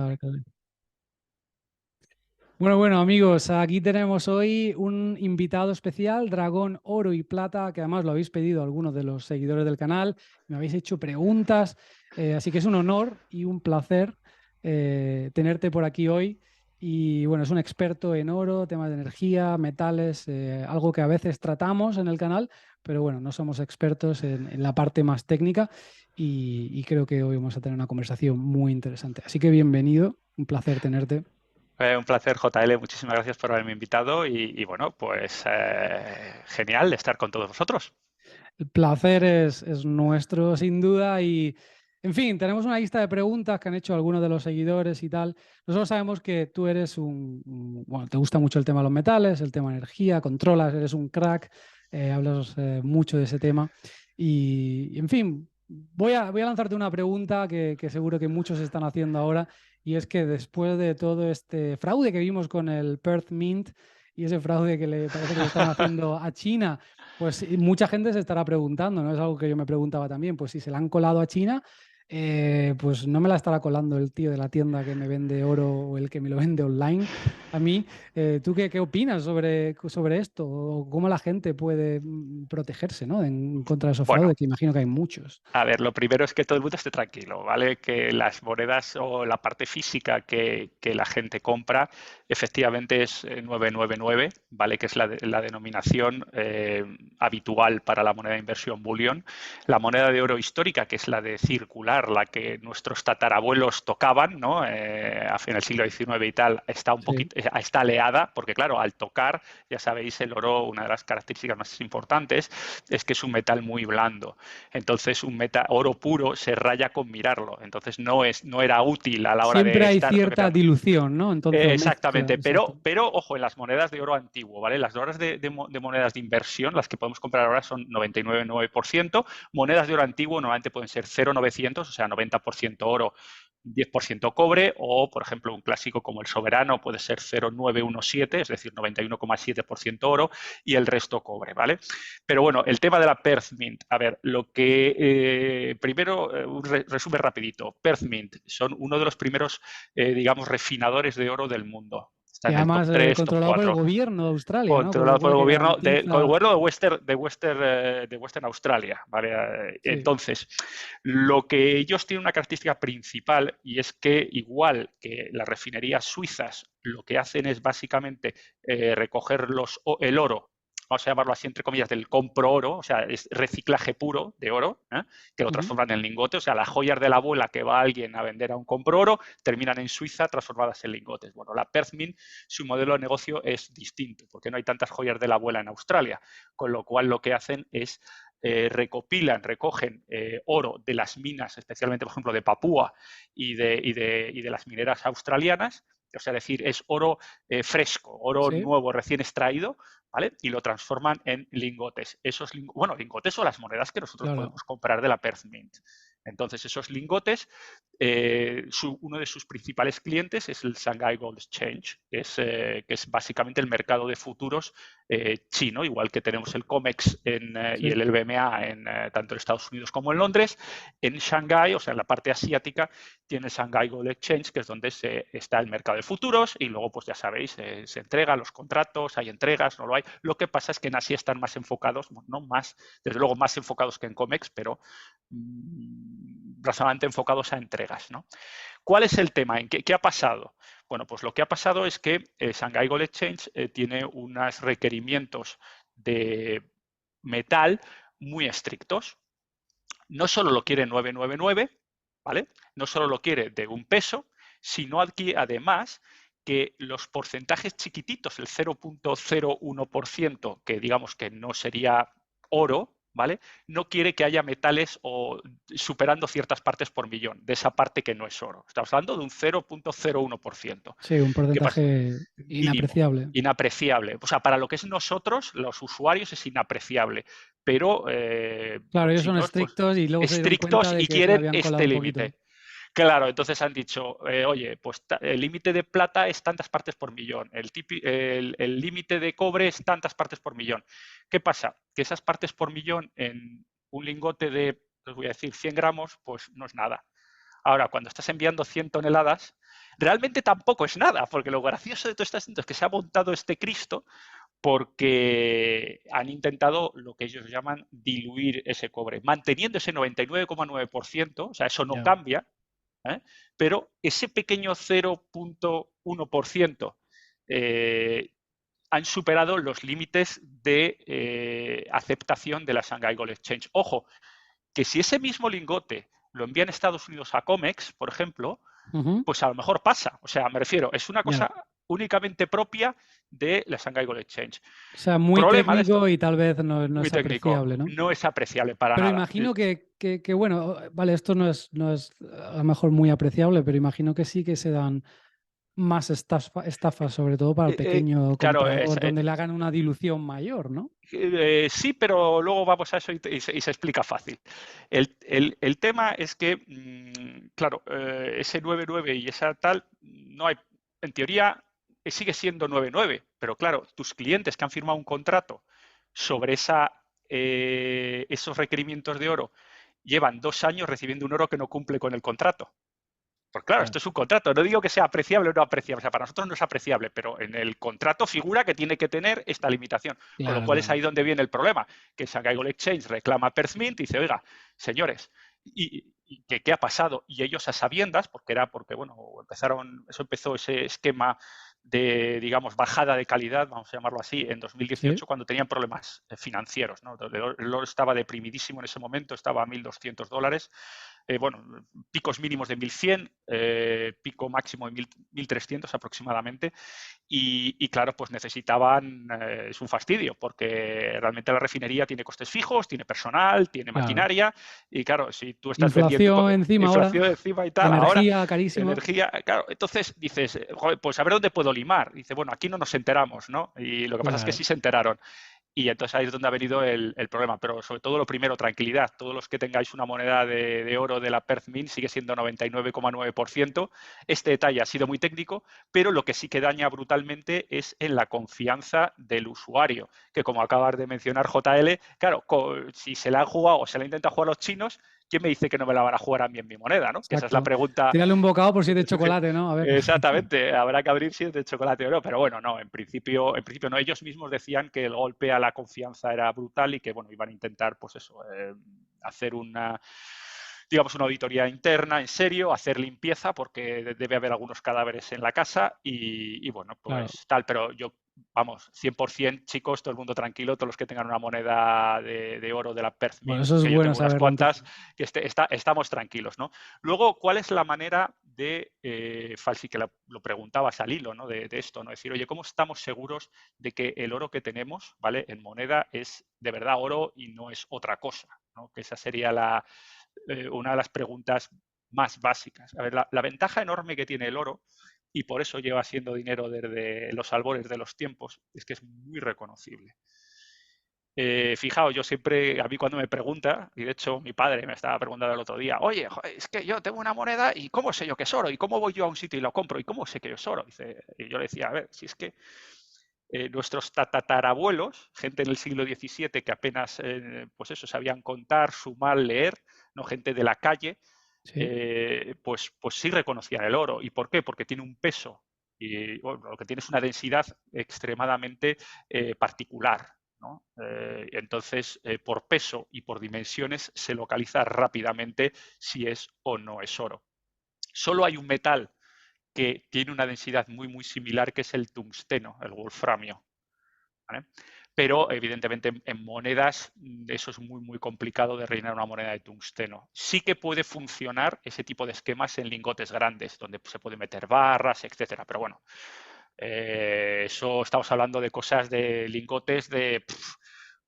empezar. Bueno, amigos, aquí tenemos hoy un invitado especial, Dragón Oro y Plata, que además lo habéis pedido algunos de los seguidores del canal, me habéis hecho preguntas, así que es un honor y un placer tenerte por aquí hoy. Y bueno, es un experto en oro, temas de energía, metales, algo que a veces tratamos en el canal, pero bueno, no somos expertos en la parte más técnica y creo que hoy vamos a tener una conversación muy interesante. Así que bienvenido, un placer tenerte. Un placer, JL. Muchísimas gracias por haberme invitado y bueno, pues genial de estar con todos vosotros. El placer es nuestro, sin duda. Y, en fin, tenemos una lista de preguntas que han hecho algunos de los seguidores y tal. Nosotros sabemos que tú eres bueno, te gusta mucho el tema de los metales, el tema de energía, controlas, eres un crack, hablas mucho de ese tema. Y, en fin, voy a lanzarte una pregunta que seguro que muchos están haciendo ahora. Y es que después de todo este fraude que vimos con el Perth Mint y ese fraude que le parece que le están haciendo a China, pues mucha gente se estará preguntando, ¿no? Es algo que yo me preguntaba también, pues si se la han colado a China, pues no me la estará colando el tío de la tienda que me vende oro o el que me lo vende online a mí. ¿Tú qué opinas sobre esto? ¿O cómo la gente puede protegerse, ¿no? En contra de esos Bueno, fraudes, que imagino que hay muchos. a ver, lo primero es que todo el mundo esté tranquilo, ¿vale? Que las monedas o la parte física que la gente compra efectivamente es 999, ¿vale? Que es la denominación habitual para la moneda de inversión bullion. La moneda de oro histórica, que es la de circular, la que nuestros tatarabuelos tocaban, ¿no? A fin del siglo XIX y tal, está un Sí. poquito, está aleada, porque claro, al tocar, ya sabéis, el oro, una de las características más importantes es que es un metal muy blando. Entonces, oro puro se raya con mirarlo. Entonces, no era útil a la hora Siempre de hay estar cierta coqueteando. dilución, ¿no? Entonces, o mezcla, Exactamente, exacto. pero ojo, en las monedas de oro antiguo, ¿vale? Las horas de monedas de inversión, las que podemos comprar ahora son 99,9%. Monedas de oro antiguo normalmente pueden ser 0,900, o sea, 90% oro, 10% cobre, o por ejemplo un clásico como el soberano puede ser 0,917, es decir, 91,7% oro y el resto cobre, ¿vale? Pero bueno, el tema de la Perth Mint, a ver, lo que primero, un resumen rapidito. Perth Mint son uno de los primeros, digamos, refinadores de oro del mundo. Está Y en el top además 3, top controlado por el 4, gobierno de Australia, ¿no? Por lo controlado que por el pone que gobierno con el garantiza. gobierno de Western Australia, ¿vale? Sí. Entonces, lo que ellos tienen una característica principal y es que igual que las refinerías suizas lo que hacen es básicamente recoger el oro, vamos a llamarlo así entre comillas, del compro oro, o sea, es reciclaje puro de oro, que lo Ujú. transforman en lingotes, o sea, las joyas de la abuela que va alguien a vender a un compro oro terminan en Suiza transformadas en lingotes. Bueno, la Perth Mint, su modelo de negocio es distinto, porque no hay tantas joyas de la abuela en Australia, con lo cual lo que hacen es recogen oro de las minas, especialmente, por ejemplo, de Papúa y de las mineras australianas, o sea, decir, es oro fresco, oro Sí, nuevo, recién extraído, ¿vale? Y lo transforman en lingotes. Lingotes o las monedas que nosotros claro. podemos comprar de la Perth Mint. Entonces, esos lingotes, uno de sus principales clientes es el Shanghai Gold Exchange, que es básicamente el mercado de futuros chino, igual que tenemos el COMEX y Sí. el LBMA tanto en Estados Unidos como en Londres. En Shanghai, o sea, en la parte asiática, tiene el Shanghai Gold Exchange, que es donde está el mercado de futuros, y luego, pues ya sabéis, se entregan los contratos, hay entregas, no lo hay. Lo que pasa es que en Asia están más enfocados, no más, desde luego más enfocados que en COMEX, pero razonablemente enfocados a entregas, ¿no? ¿Cuál es el tema? ¿Qué ha pasado? Bueno, pues lo que ha pasado es que Shanghai Gold Exchange tiene unos requerimientos de metal muy estrictos. No solo lo quiere 999, ¿vale? No solo lo quiere de un peso, sino aquí además que los porcentajes chiquititos, el 0,01%, que digamos que no sería oro, ¿vale? No quiere que haya metales o superando ciertas partes por millón, de esa parte que no es oro. Estamos hablando de un 0,01%. Sí, un ¿Qué pasa? porcentaje Mínimo, inapreciable. inapreciable. O sea, para lo que es nosotros, los usuarios, es inapreciable. Pero Claro, los ellos son chinos, pues estrictos y luego se dieron cuenta estrictos de y que se le quieren habían colado este un poquito. límite. Claro, entonces han dicho, oye, pues el límite de plata es tantas partes por millón, el límite de cobre es tantas partes por millón. ¿Qué pasa? Que esas partes por millón en un lingote de, os voy a decir, 100 gramos, pues no es nada. Ahora, cuando estás enviando 100 toneladas, realmente tampoco es nada, porque lo gracioso de todo este asunto es que se ha montado este Cristo porque han intentado lo que ellos llaman diluir ese cobre, manteniendo ese 99,9%, o sea, eso no Ya. cambia, ¿eh? Pero ese pequeño 0,1% han superado los límites de aceptación de la Shanghai Gold Exchange. Ojo, que si ese mismo lingote lo envían Estados Unidos a COMEX, por ejemplo, Ujú. pues a lo mejor pasa. O sea, me refiero, es una Ya. cosa únicamente propia de la Shanghai Gold Exchange. O sea, muy Problema de esto, técnico y tal vez no muy es técnico, apreciable, ¿no? no es apreciable para Pero nada. imagino que, bueno, vale, esto no es a lo mejor muy apreciable, pero imagino que sí que se dan más estafas, sobre todo para el pequeño Claro, comprador, donde le hagan una dilución mayor, ¿no? sí, pero luego vamos a eso y se explica fácil. El tema es que, claro, ese 9,9 y esa tal, no hay, en teoría sigue siendo 9,9, pero claro, tus clientes que han firmado un contrato sobre esos requerimientos de oro llevan 2 años recibiendo un oro que no cumple con el contrato. Pues claro, Ya. esto es un contrato. No digo que sea apreciable o no apreciable. O sea, para nosotros no es apreciable, pero en el contrato figura que tiene que tener esta limitación. Con lo Claro, cual es claro. ahí donde viene el problema. Que Shanghai Gold Exchange reclama a Perth Mint y dice, oiga, señores, ¿y qué ha pasado? Y ellos a sabiendas, porque bueno, eso empezó ese esquema de, digamos, bajada de calidad, vamos a llamarlo así, en Sí, 2018, cuando tenían problemas financieros, ¿no? El oro estaba deprimidísimo en ese momento, estaba a $1.200. Bueno, picos mínimos de 1.100, pico máximo de 1.300 aproximadamente, y claro, pues necesitaban, es un fastidio, porque realmente la refinería tiene costes fijos, tiene personal, tiene claro. maquinaria, y claro, si tú estás vendiendo Inflación encima ahora, inflación encima y tal, ahora energía carísima. energía, claro, entonces dices, joder, pues a ver dónde puedo limar. Dice, bueno, aquí no nos enteramos, ¿no? Y lo que pasa es que sí Claro. se enteraron. Y entonces ahí es donde ha venido el problema. Pero sobre todo lo primero, tranquilidad. Todos los que tengáis una moneda de oro de la Perth Mint sigue siendo 99,9%. Este detalle ha sido muy técnico, pero lo que sí que daña brutalmente es en la confianza del usuario, que como acabas de mencionar, JL, claro, si se la han jugado o se la intentan jugar los chinos, ¿quién me dice que no me la van a jugar a mí en mi moneda? ¿no? Que esa es la Exacto. pregunta. Tírale un bocado por si es de chocolate, ¿no? A ver. Exactamente, habrá que abrir si es de chocolate o no, pero bueno, no, en principio no. Ellos mismos decían que el golpe a la confianza era brutal y que bueno, iban a intentar, pues eso, hacer digamos, una auditoría interna en serio, hacer limpieza, porque debe haber algunos cadáveres en la casa y bueno, Claro. pues tal, pero yo, vamos, 100% chicos, todo el mundo tranquilo, todos los que tengan una moneda de oro de la Perth Bueno, Mint, eso es que yo bueno tengo unas saberlo cuantas, entonces. que estamos tranquilos, ¿no? Luego, ¿cuál es la manera de que lo preguntabas al hilo, ¿no? de esto, ¿no? Decir, oye, ¿cómo estamos seguros de que el oro que tenemos, ¿vale? En moneda es de verdad oro y no es otra cosa, ¿no? Que esa sería una de las preguntas más básicas. A ver, la ventaja enorme que tiene el oro, y por eso lleva siendo dinero desde los albores de los tiempos, es que es muy reconocible. Fijaos, yo siempre, a mí cuando me pregunta, y de hecho mi padre me estaba preguntando el otro día, oye, joder, es que yo tengo una moneda y ¿cómo sé yo que es oro? ¿Y cómo voy yo a un sitio y lo compro? ¿Y cómo sé que es oro? Dice, y yo le decía, a ver, si es que nuestros tatarabuelos, gente en el siglo XVII que apenas, pues eso, sabían contar, sumar, leer, no gente de la calle, Sí. pues sí reconocían el oro. ¿Y por qué? Porque tiene un peso y bueno, lo que tiene es una densidad extremadamente particular. ¿No? Entonces, por peso y por dimensiones se localiza rápidamente si es o no es oro. Solo hay un metal que tiene una densidad muy, muy similar, que es el tungsteno, el wolframio. ¿Vale? Pero evidentemente en monedas eso es muy, muy complicado de rellenar una moneda de tungsteno. Sí que puede funcionar ese tipo de esquemas en lingotes grandes, donde se puede meter barras, etcétera. Pero bueno, eso estamos hablando de cosas de lingotes de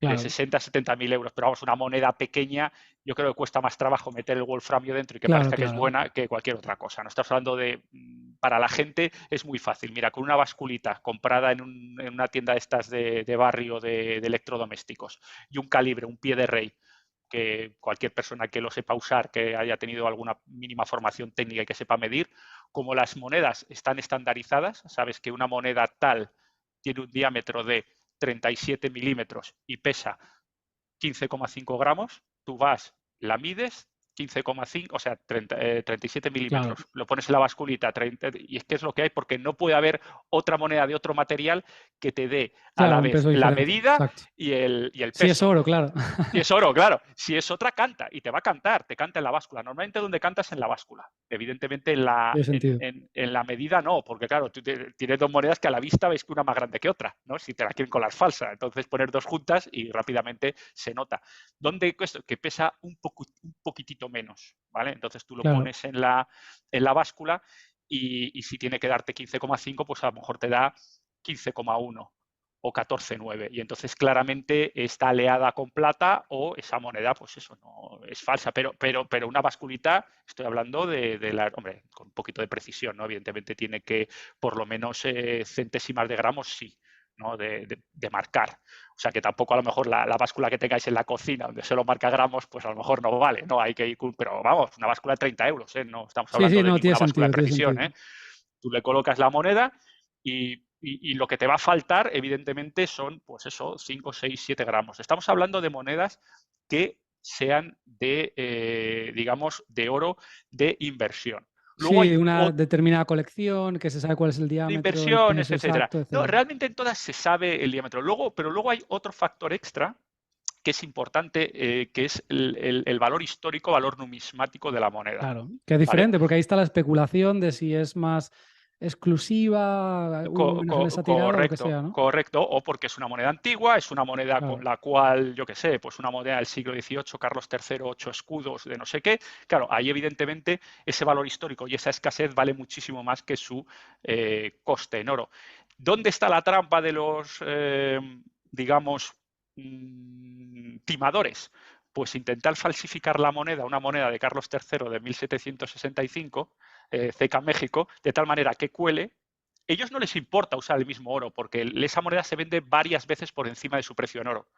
Claro, 60, 70 mil euros. Pero vamos, una moneda pequeña, yo creo que cuesta más trabajo meter el wolframio dentro y que claro, parezca que es claro. buena que cualquier otra cosa. No estamos hablando de, para la gente es muy fácil. Mira, con una basculita comprada en una tienda de estas de barrio de electrodomésticos y un calibre, un pie de rey, que cualquier persona que lo sepa usar, que haya tenido alguna mínima formación técnica y que sepa medir, como las monedas están estandarizadas, sabes que una moneda tal tiene un diámetro de 37 milímetros y pesa 15,5 gramos, tú vas, la mides, 15,5, o sea, 37 Claro, milímetros. Lo pones en la basculita, 30, y es que es lo que hay, porque no puede haber otra moneda de otro material que te dé a la claro, un vez peso la diferente, medida exacto. y el Si es peso. oro, claro. Si es oro, claro. Si es otra, canta. Y te va a cantar, te canta en la báscula. Normalmente donde cantas en la báscula. Evidentemente Tiene sentido. en la medida no, porque claro, tú tienes dos monedas que a la vista ves que una más grande que otra, ¿no? Si te la quieren colar falsa. Entonces poner dos juntas y rápidamente se nota. Donde esto, que pesa un poquitito menos, ¿vale? Entonces tú lo Claro. pones en la báscula y si tiene que darte 15,5, pues a lo mejor te da 15,1 o 14,9 y entonces claramente está aleada con plata o esa moneda pues eso no es falsa, pero una basculita, estoy hablando de la, hombre, con un poquito de precisión, ¿no? Evidentemente tiene que por lo menos centésimas de gramos sí, ¿no? De marcar. O sea que tampoco a lo mejor la báscula que tengáis en la cocina donde solo marca gramos, pues a lo mejor no vale, no hay que ir, pero vamos, una báscula de 30 euros, ¿eh? No estamos Sí, hablando sí, de no, tiene ninguna báscula de sentido, tiene precisión, sentido. ¿eh? Tú le colocas la moneda y lo que te va a faltar, evidentemente, son, pues eso, 5, 6, 7 gramos. Estamos hablando de monedas que sean de, digamos, de oro de inversión. Luego Sí, hay de una determinada colección, que se sabe cuál es el diámetro, el inversiones, peso etcétera. exacto, No, etcétera. realmente en todas se sabe el diámetro. Luego, pero luego hay otro factor extra que es importante, que es el valor histórico, valor numismático de la moneda. Claro, que es ¿Vale? diferente, porque ahí está la especulación de si es más exclusiva, hubo menos en esa tirada o lo que Correcto, sea, ¿no? correcto, o porque es una moneda antigua, es una moneda con Claro, la cual, yo qué sé, pues una moneda del siglo XVIII, Carlos III, 8 escudos de no sé qué. Claro, ahí evidentemente ese valor histórico y esa escasez vale muchísimo más que su coste en oro. ¿Dónde está la trampa de los, digamos, timadores? Pues intentar falsificar la moneda, una moneda de Carlos III de 1765, CK México, de tal manera que cuele. Ellos no les importa usar el mismo oro porque esa moneda se vende varias veces por encima de su precio en oro.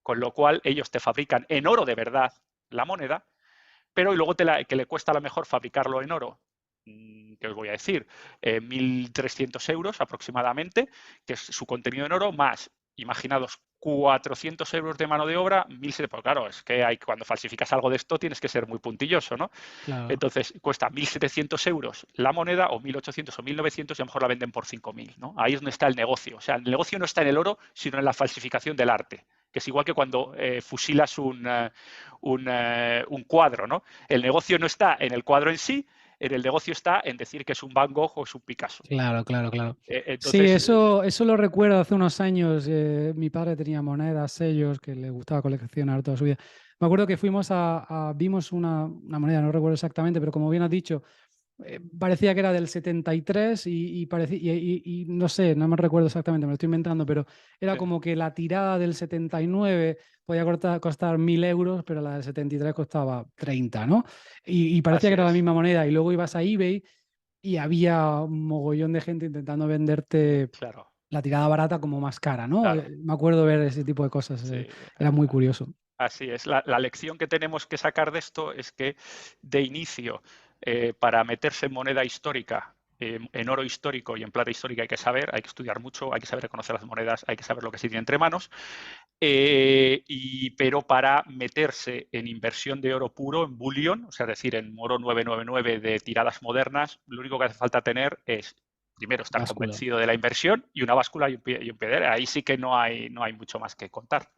Con lo cual ellos te fabrican en oro de verdad la moneda, pero y luego que le cuesta a lo mejor fabricarlo en oro, que os voy a decir, 1.300 euros aproximadamente, que es su contenido en oro, más, imaginados, 400 euros de mano de obra, 1.700, pues claro, es que cuando falsificas algo de esto tienes que ser muy puntilloso, ¿no? claro. Entonces cuesta 1.700 euros la moneda o 1.800 o 1.900 y a lo mejor la venden por 5.000, ¿no? Ahí es donde está el negocio. O sea, el negocio no está en el oro, sino en la falsificación del arte, que es igual que cuando fusilas un cuadro, ¿no? El negocio no está en el cuadro en sí, el negocio está en decir que es un Van Gogh o es un Picasso. Claro, claro, claro. Sí, Entonces, eso lo recuerdo hace unos años. Mi padre tenía monedas, sellos, que le gustaba coleccionar toda su vida. Me acuerdo que fuimos vimos una moneda, no recuerdo exactamente, pero como bien has dicho, parecía que era del 73 y no sé, no me recuerdo exactamente, me lo estoy inventando, pero era como que la tirada del 79 podía costar 1.000 euros, pero la del 73 costaba 30, ¿no? Y parecía así que era la es, misma moneda y luego ibas a eBay y había un mogollón de gente intentando venderte claro, la tirada barata como más cara, ¿no? claro, Me acuerdo ver ese tipo de cosas, sí. era muy curioso. Así es. La lección que tenemos que sacar de esto es que de inicio, para meterse en moneda histórica, en oro histórico y en plata histórica hay que saber, hay que estudiar mucho, hay que saber reconocer las monedas, hay que saber lo que se tiene entre manos, pero para meterse en inversión de oro puro, en bullion, o sea, es decir, en oro 999 de tiradas modernas, lo único que hace falta tener es primero estar Báscula. convencido de la inversión y una báscula y un pie. Ahí sí que no hay mucho más que contar.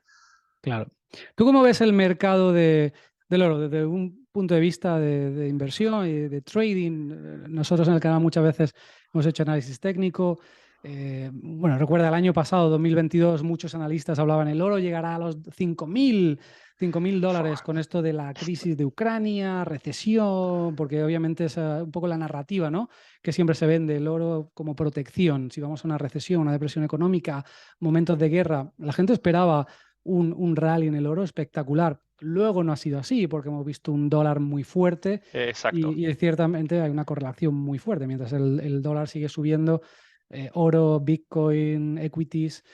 Claro. ¿Tú cómo ves el mercado del oro desde un punto de vista de inversión y de trading? Nosotros en el canal muchas veces hemos hecho análisis técnico. Bueno, recuerda el año pasado, 2022, muchos analistas hablaban el oro llegará a los 5.000 dólares con esto de la crisis de Ucrania, recesión, porque obviamente es un poco la narrativa, ¿no? Que siempre se vende el oro como protección. Si vamos a una recesión, una depresión económica, momentos de guerra, la gente esperaba un rally en el oro espectacular. Luego no ha sido así porque hemos visto un dólar muy fuerte Exacto. y ciertamente hay una correlación muy fuerte. Mientras el dólar sigue subiendo, oro, Bitcoin, equities,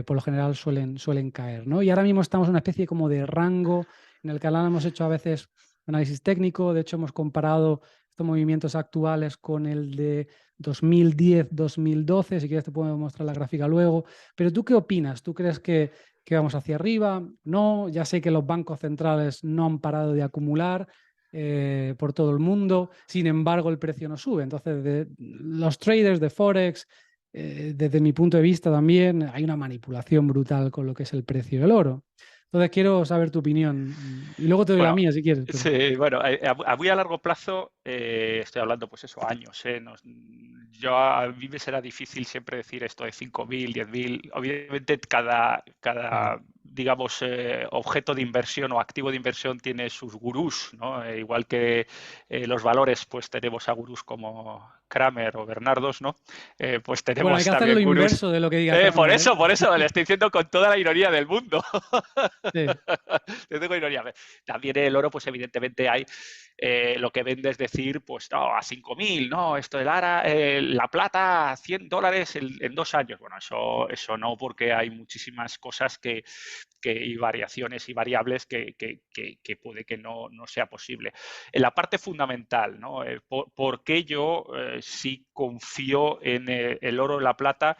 por lo general suelen caer, ¿no? Y ahora mismo estamos en una especie como de rango. En el canal hemos hecho a veces análisis técnico, de hecho hemos comparado estos movimientos actuales con el de 2010-2012. Si quieres te puedo mostrar la gráfica luego. Pero ¿tú qué opinas? ¿Tú crees que vamos hacia arriba? No, ya sé que los bancos centrales no han parado de acumular por todo el mundo, sin embargo el precio no sube. Entonces, los traders de Forex, desde mi punto de vista también, hay una manipulación brutal con lo que es el precio del oro. Entonces quiero saber tu opinión y luego te doy la Bueno, mía si quieres. Pero... sí, bueno, a muy a largo plazo, estoy hablando pues eso, años, yo a mí me será difícil siempre decir esto de 5.000, 10.000. Obviamente Claro. digamos, objeto de inversión o activo de inversión tiene sus gurús, ¿no? Igual que los valores, pues tenemos a gurús como Kramer o Bernardos, ¿no? Pues Bueno, hay tenemos que hacer lo también gurús. inverso de lo que diga Kramer, ¿eh? Por eso, le estoy diciendo con toda la ironía del mundo. Sí. Te tengo ironía. También el oro, pues evidentemente hay lo que vende es decir, pues no, a 5.000, no, esto de la plata a $100 en 2 años. Bueno, eso no, porque hay muchísimas cosas y variaciones y variables que puede que no sea posible. En la parte fundamental, ¿no? ¿Por qué yo sí confío en el oro y la plata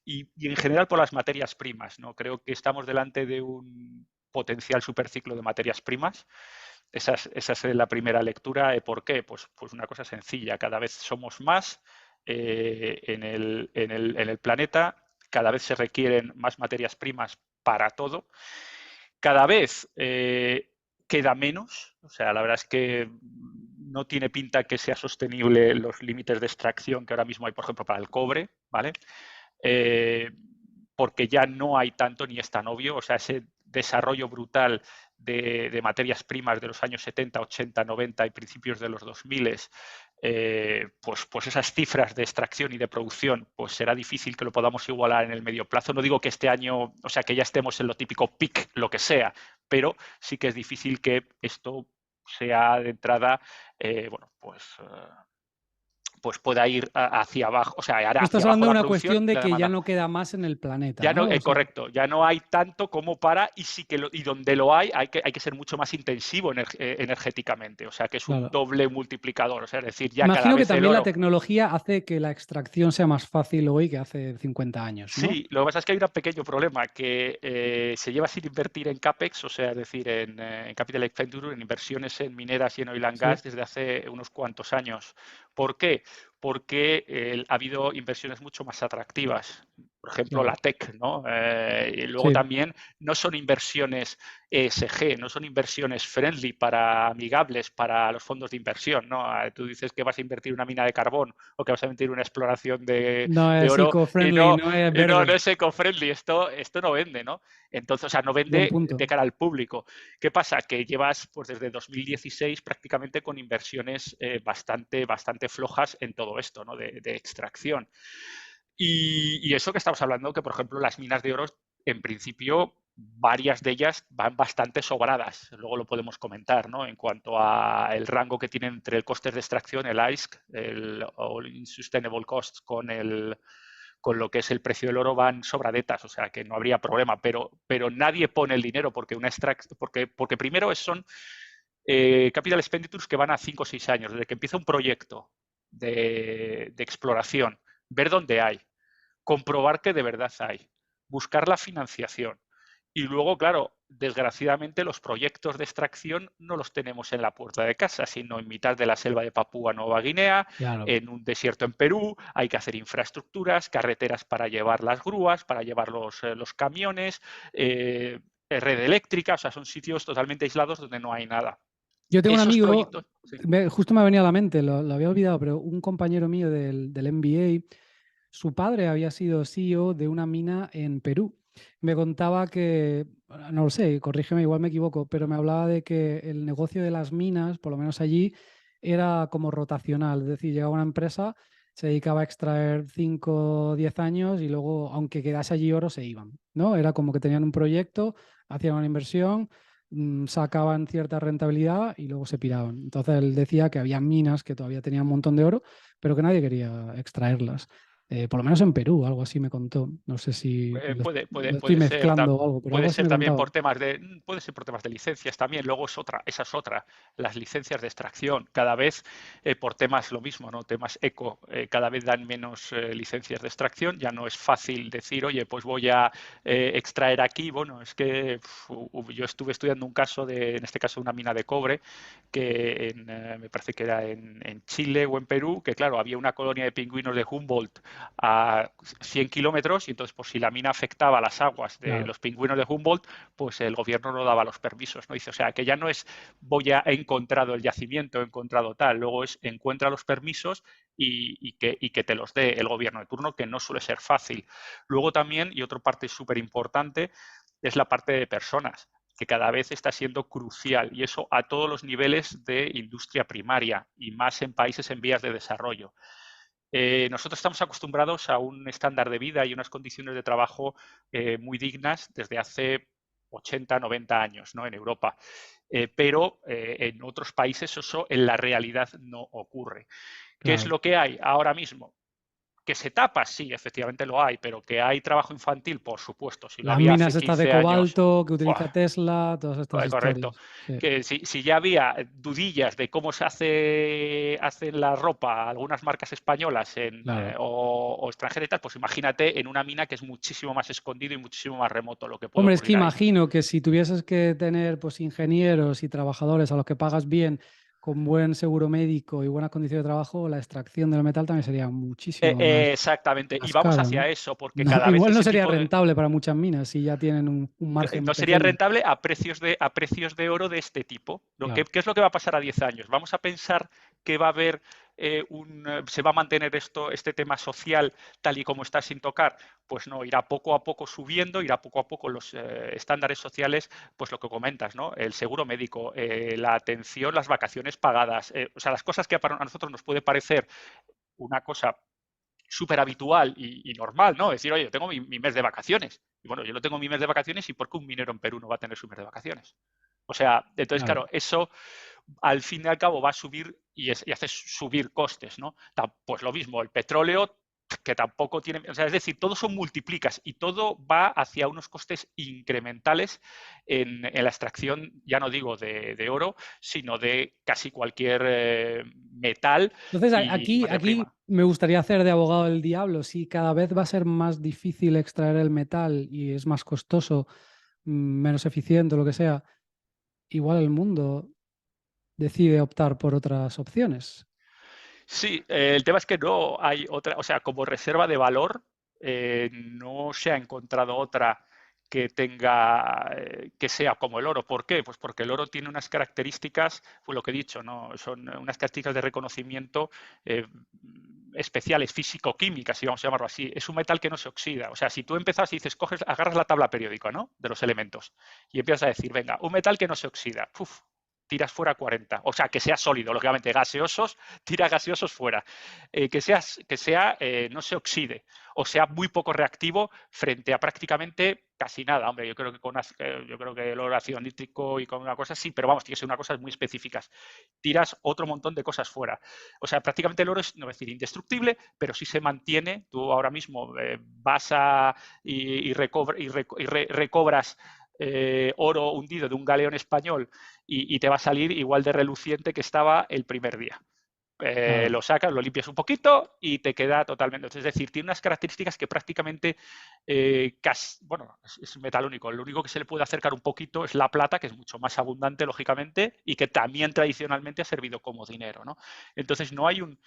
y en general por las materias primas, ¿no? Creo que estamos delante de un potencial superciclo de materias primas. Esa es la primera lectura. ¿Por qué? Pues una cosa sencilla. Cada vez somos más en el planeta, cada vez se requieren más materias primas para todo, cada vez queda menos. O sea, la verdad es que no tiene pinta que sea sostenible los límites de extracción que ahora mismo hay, por ejemplo, para el cobre, ¿vale? Porque ya no hay tanto ni es tan obvio. O sea, ese desarrollo brutal de materias primas de los años 70, 80, 90 y principios de los 2000, pues esas cifras de extracción y de producción, pues será difícil que lo podamos igualar en el medio plazo. No digo que este año, o sea, que ya estemos en lo típico peak, lo que sea, pero sí que es difícil que esto sea de entrada, bueno, pues pueda ir hacia abajo, o sea, hará Tú estás hacia abajo hablando de la una producción cuestión y de la que ya demanda. no queda más en el planeta, Ya no, ¿no? O sea, correcto, ya no hay tanto como para, y sí que y donde lo hay que ser mucho más intensivo energéticamente, o sea que es un claro. doble multiplicador, o sea, es decir, ya cada Imagino que vez el también la oro. tecnología hace que la extracción sea más fácil hoy que hace 50 años, ¿no? Sí, lo que pasa es que hay un pequeño problema, que se lleva sin invertir en CAPEX, o sea, es decir, en Capital Expenditure, en inversiones en mineras y en oil and Sí, gas desde hace unos cuantos años. ¿Por qué? Porque ha habido inversiones mucho más atractivas. Por ejemplo, la claro. TEC, ¿no? Y luego Sí. también no son inversiones ESG, no son inversiones friendly, amigables para los fondos de inversión, ¿no? Tú dices que vas a invertir una mina de carbón o que vas a invertir una exploración No de es oro y eco-friendly, no, no es no verde. es eco-friendly. Esto no vende, ¿no? Entonces, o sea, no Buen vende punto. de cara al público. ¿Qué pasa? Que llevas pues desde 2016 prácticamente con inversiones bastante flojas en todo esto, ¿no? De extracción. Y eso que estamos hablando, que por ejemplo las minas de oro, en principio, varias de ellas van bastante sobradas. Luego lo podemos comentar, ¿no? En cuanto a el rango que tienen entre el coste de extracción, el AISC, el All Sustainable Costs, con lo que es el precio del oro, van sobradetas, o sea que no habría problema, pero nadie pone el dinero porque porque primero son capital expenditures que van a 5 o 6 años, desde que empieza un proyecto de exploración, ver dónde hay, comprobar que de verdad hay, buscar la financiación. Y luego, claro, desgraciadamente los proyectos de extracción no los tenemos en la puerta de casa, sino en mitad de la selva de Papúa Nueva Guinea, Claro. en un desierto en Perú. Hay que hacer infraestructuras, carreteras para llevar las grúas, para llevar los camiones, red eléctrica, o sea, son sitios totalmente aislados donde no hay nada. Yo tengo un Esos amigo, proyectos, sí. justo me ha venido a la mente, lo había olvidado, pero un compañero mío del MBA, su padre había sido CEO de una mina en Perú. Me contaba que, no lo sé, corrígeme, igual me equivoco, pero me hablaba de que el negocio de las minas, por lo menos allí, era como rotacional. Es decir, llegaba una empresa, se dedicaba a extraer 5 o 10 años y luego, aunque quedase allí oro, se iban, ¿no? Era como que tenían un proyecto, hacían una inversión, sacaban cierta rentabilidad y luego se piraban. Entonces él decía que había minas que todavía tenían un montón de oro, pero que nadie quería extraerlas. Por lo menos en Perú, algo así me contó. No sé si lo estoy Puede ser, mezclando o algo, pero algo puede así ser me también contaba. por temas puede ser por temas de licencias también. Luego esa es otra, las licencias de extracción. Cada vez por temas lo mismo, ¿no? Temas eco, cada vez dan menos licencias de extracción. Ya no es fácil decir, oye, pues voy a extraer aquí. Bueno, es que yo estuve estudiando un caso en este caso, una mina de cobre, que me parece que era en Chile o en Perú, que claro, había una colonia de pingüinos de Humboldt a 100 kilómetros y entonces, pues si la mina afectaba las aguas de Claro, los pingüinos de Humboldt, pues el gobierno no daba los permisos, ¿no? Dice, o sea, que ya no es he encontrado el yacimiento, he encontrado tal, luego es encuentra los permisos y que te los dé el gobierno de turno, que no suele ser fácil. Luego también, y otra parte súper importante, es la parte de personas, que cada vez está siendo crucial, y eso a todos los niveles de industria primaria y más en países en vías de desarrollo. Nosotros estamos acostumbrados a un estándar de vida y unas condiciones de trabajo muy dignas desde hace 80, 90 años, ¿no? En Europa. Pero en otros países eso en la realidad no ocurre. ¿Qué es claro. lo que hay ahora mismo? ¿Que se tapa? Sí, efectivamente lo hay, pero que hay trabajo infantil, por supuesto. Si lo Las había hace minas estas de 15 años, cobalto que utiliza ¡buah! Tesla, todas estas Correcto. historias. Sí, Que si ya había dudillas de cómo se hacen la ropa algunas marcas españolas claro. o extranjeras y tal, pues imagínate en una mina que es muchísimo más escondido y muchísimo más remoto lo que puede Hombre, es que ocurrir ahí. imagino que si tuvieses que tener pues ingenieros y trabajadores a los que pagas bien, con buen seguro médico y buenas condiciones de trabajo, la extracción del metal también sería muchísimo Exactamente. Y más vamos cara, hacia ¿no? eso, porque No, cada vez igual no ese sería tipo de, rentable para muchas minas si ya tienen un margen no sería pequeño. rentable a precios de oro de este tipo. Claro, ¿Qué es lo que va a pasar a 10 años? ¿Vamos a pensar que va a haber se va a mantener este tema social tal y como está sin tocar? Pues no, irá poco a poco subiendo, irá poco a poco los estándares sociales, pues lo que comentas, ¿no? El seguro médico, la atención, las vacaciones pagadas, o sea, las cosas que a nosotros nos puede parecer una cosa súper habitual y normal, ¿no? Decir, oye, yo tengo mi mes de vacaciones. Y bueno, yo lo tengo mi mes de vacaciones y ¿por qué un minero en Perú no va a tener su mes de vacaciones? O sea, entonces, claro. claro, eso al fin y al cabo va a subir y hace subir costes, ¿no? Pues lo mismo, el petróleo que tampoco tiene, o sea, es decir, todo son multiplicas y todo va hacia unos costes incrementales la extracción, ya no digo de oro, sino de casi cualquier metal Entonces, y aquí, materia aquí prima. me gustaría hacer de abogado del diablo. Si cada vez va a ser más difícil extraer el metal y es más costoso, menos eficiente, lo que sea, igual el mundo decide optar por otras opciones. Sí, el tema es que no hay otra, o sea, como reserva de valor, no se ha encontrado otra que tenga, que sea como el oro. ¿Por qué? Pues porque el oro tiene unas características, fue lo que he dicho, ¿no? Son unas características de reconocimiento especiales, físico-químicas, si vamos a llamarlo así. Es un metal que no se oxida. O sea, si tú empiezas y dices, agarras la tabla periódica, ¿no? De los elementos y empiezas a decir, venga, un metal que no se oxida. Uf, tiras fuera 40. O sea, que sea sólido, lógicamente, gaseosos, tira gaseosos fuera. No se oxide o sea muy poco reactivo frente a prácticamente casi nada. Hombre, yo creo que yo creo que el oro ácido nítrico y con una cosa sí, pero vamos, tiene que ser unas cosas muy específicas. Tiras otro montón de cosas fuera. O sea, prácticamente el oro es, no voy a decir indestructible, pero sí se mantiene. Tú ahora mismo vas recobras oro hundido de un galeón español y te va a salir igual de reluciente que estaba el primer día. Claro. Lo sacas, lo limpias un poquito y te queda totalmente. Es decir, tiene unas características que prácticamente, bueno, es metal único. Lo único que se le puede acercar un poquito es la plata, que es mucho más abundante, lógicamente, y que también tradicionalmente ha servido como dinero, ¿no? Entonces, no hay un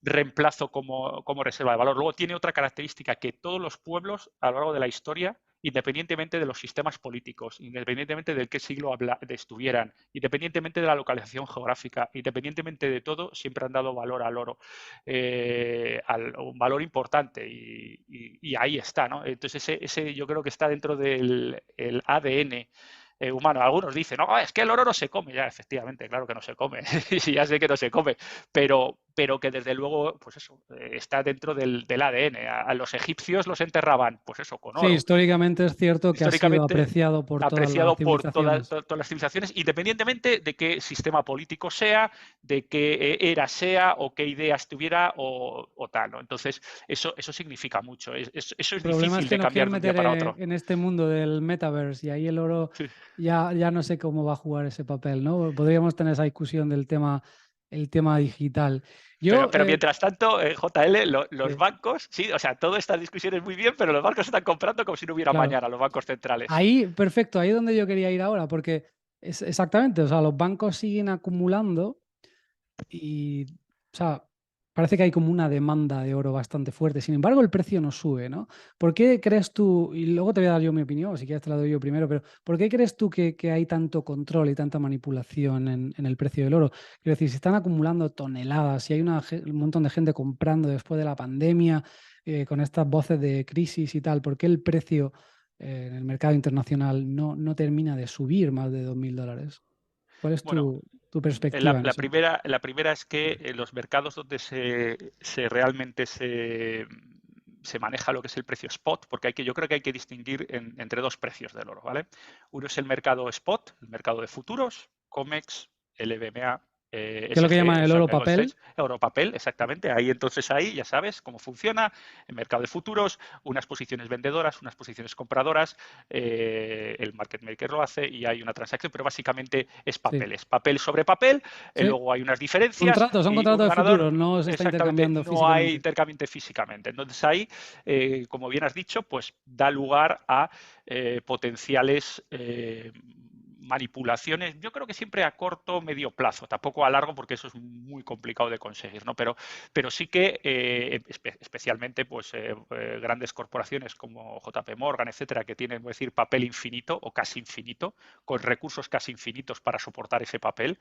reemplazo como reserva de valor. Luego tiene otra característica que todos los pueblos a lo largo de la historia, independientemente de los sistemas políticos, independientemente del qué siglo estuvieran, independientemente de la localización geográfica, independientemente de todo, siempre han dado valor al oro, un valor importante y ahí está, ¿no? Entonces ese yo creo que está dentro del ADN humano. Algunos dicen, no, es que el oro no se come. Ya, efectivamente, claro que no se come. Ya sé que no se come, pero pero que desde luego, pues eso, está dentro del ADN. A los egipcios los enterraban, pues eso, con Sí, oro. históricamente es cierto que ha sido Históricamente apreciado por todas las apreciado por civilizaciones. todas las civilizaciones, independientemente de qué sistema político sea, de qué era sea o qué ideas tuviera o tal, ¿no? Entonces, eso significa mucho. Eso El es problema es difícil que de nos cambiar quieren de un día meter para otro. en este mundo del metaverse y ahí el oro Sí. ya no sé cómo va a jugar ese papel, ¿no? Podríamos tener esa discusión del tema, el tema digital. Yo, Pero mientras tanto, JL, los sí, bancos, sí, o sea, toda esta discusión es muy bien, pero los bancos están comprando como si no hubiera claro, mañana, los bancos centrales. ahí, perfecto, ahí es donde yo quería ir ahora, porque es exactamente, o sea, los bancos siguen acumulando y, o sea, parece que hay como una demanda de oro bastante fuerte. Sin embargo, el precio no sube, ¿no? ¿Por qué crees tú, y luego te voy a dar yo mi opinión, si quieres te la doy yo primero, pero ¿por qué crees tú que hay tanto control y tanta manipulación en el precio del oro? Quiero decir, si están acumulando toneladas, si hay un montón de gente comprando después de la pandemia, con estas voces de crisis y tal, ¿por qué el precio en el mercado internacional no termina de subir más de $2.000? ¿Cuál es Bueno, tu perspectiva en eso? la primera es que en los mercados donde realmente se maneja lo que es el precio spot, porque yo creo que hay que distinguir entre dos precios del oro, ¿vale? Uno es el mercado spot, el mercado de futuros, COMEX, LBMA, ¿Qué es lo que llaman SG, el oro Shanghai Gold papel? Exchange, Europapel, exactamente. Ahí ya sabes cómo funciona el mercado de futuros, unas posiciones vendedoras, unas posiciones compradoras, el market maker lo hace y hay una transacción, pero básicamente es Sí, papel, es papel sobre papel, sí. luego hay unas diferencias Contratos, son y un contratos de ganador. futuros, no se está Exactamente, intercambiando no hay físicamente. intercambio físicamente. Entonces ahí, como bien has dicho, pues da lugar a potenciales manipulaciones, yo creo que siempre a corto o medio plazo, tampoco a largo porque eso es muy complicado de conseguir, ¿no? Pero sí que especialmente pues grandes corporaciones como JP Morgan, etcétera, que tienen, voy a decir, papel infinito o casi infinito, con recursos casi infinitos para soportar ese papel,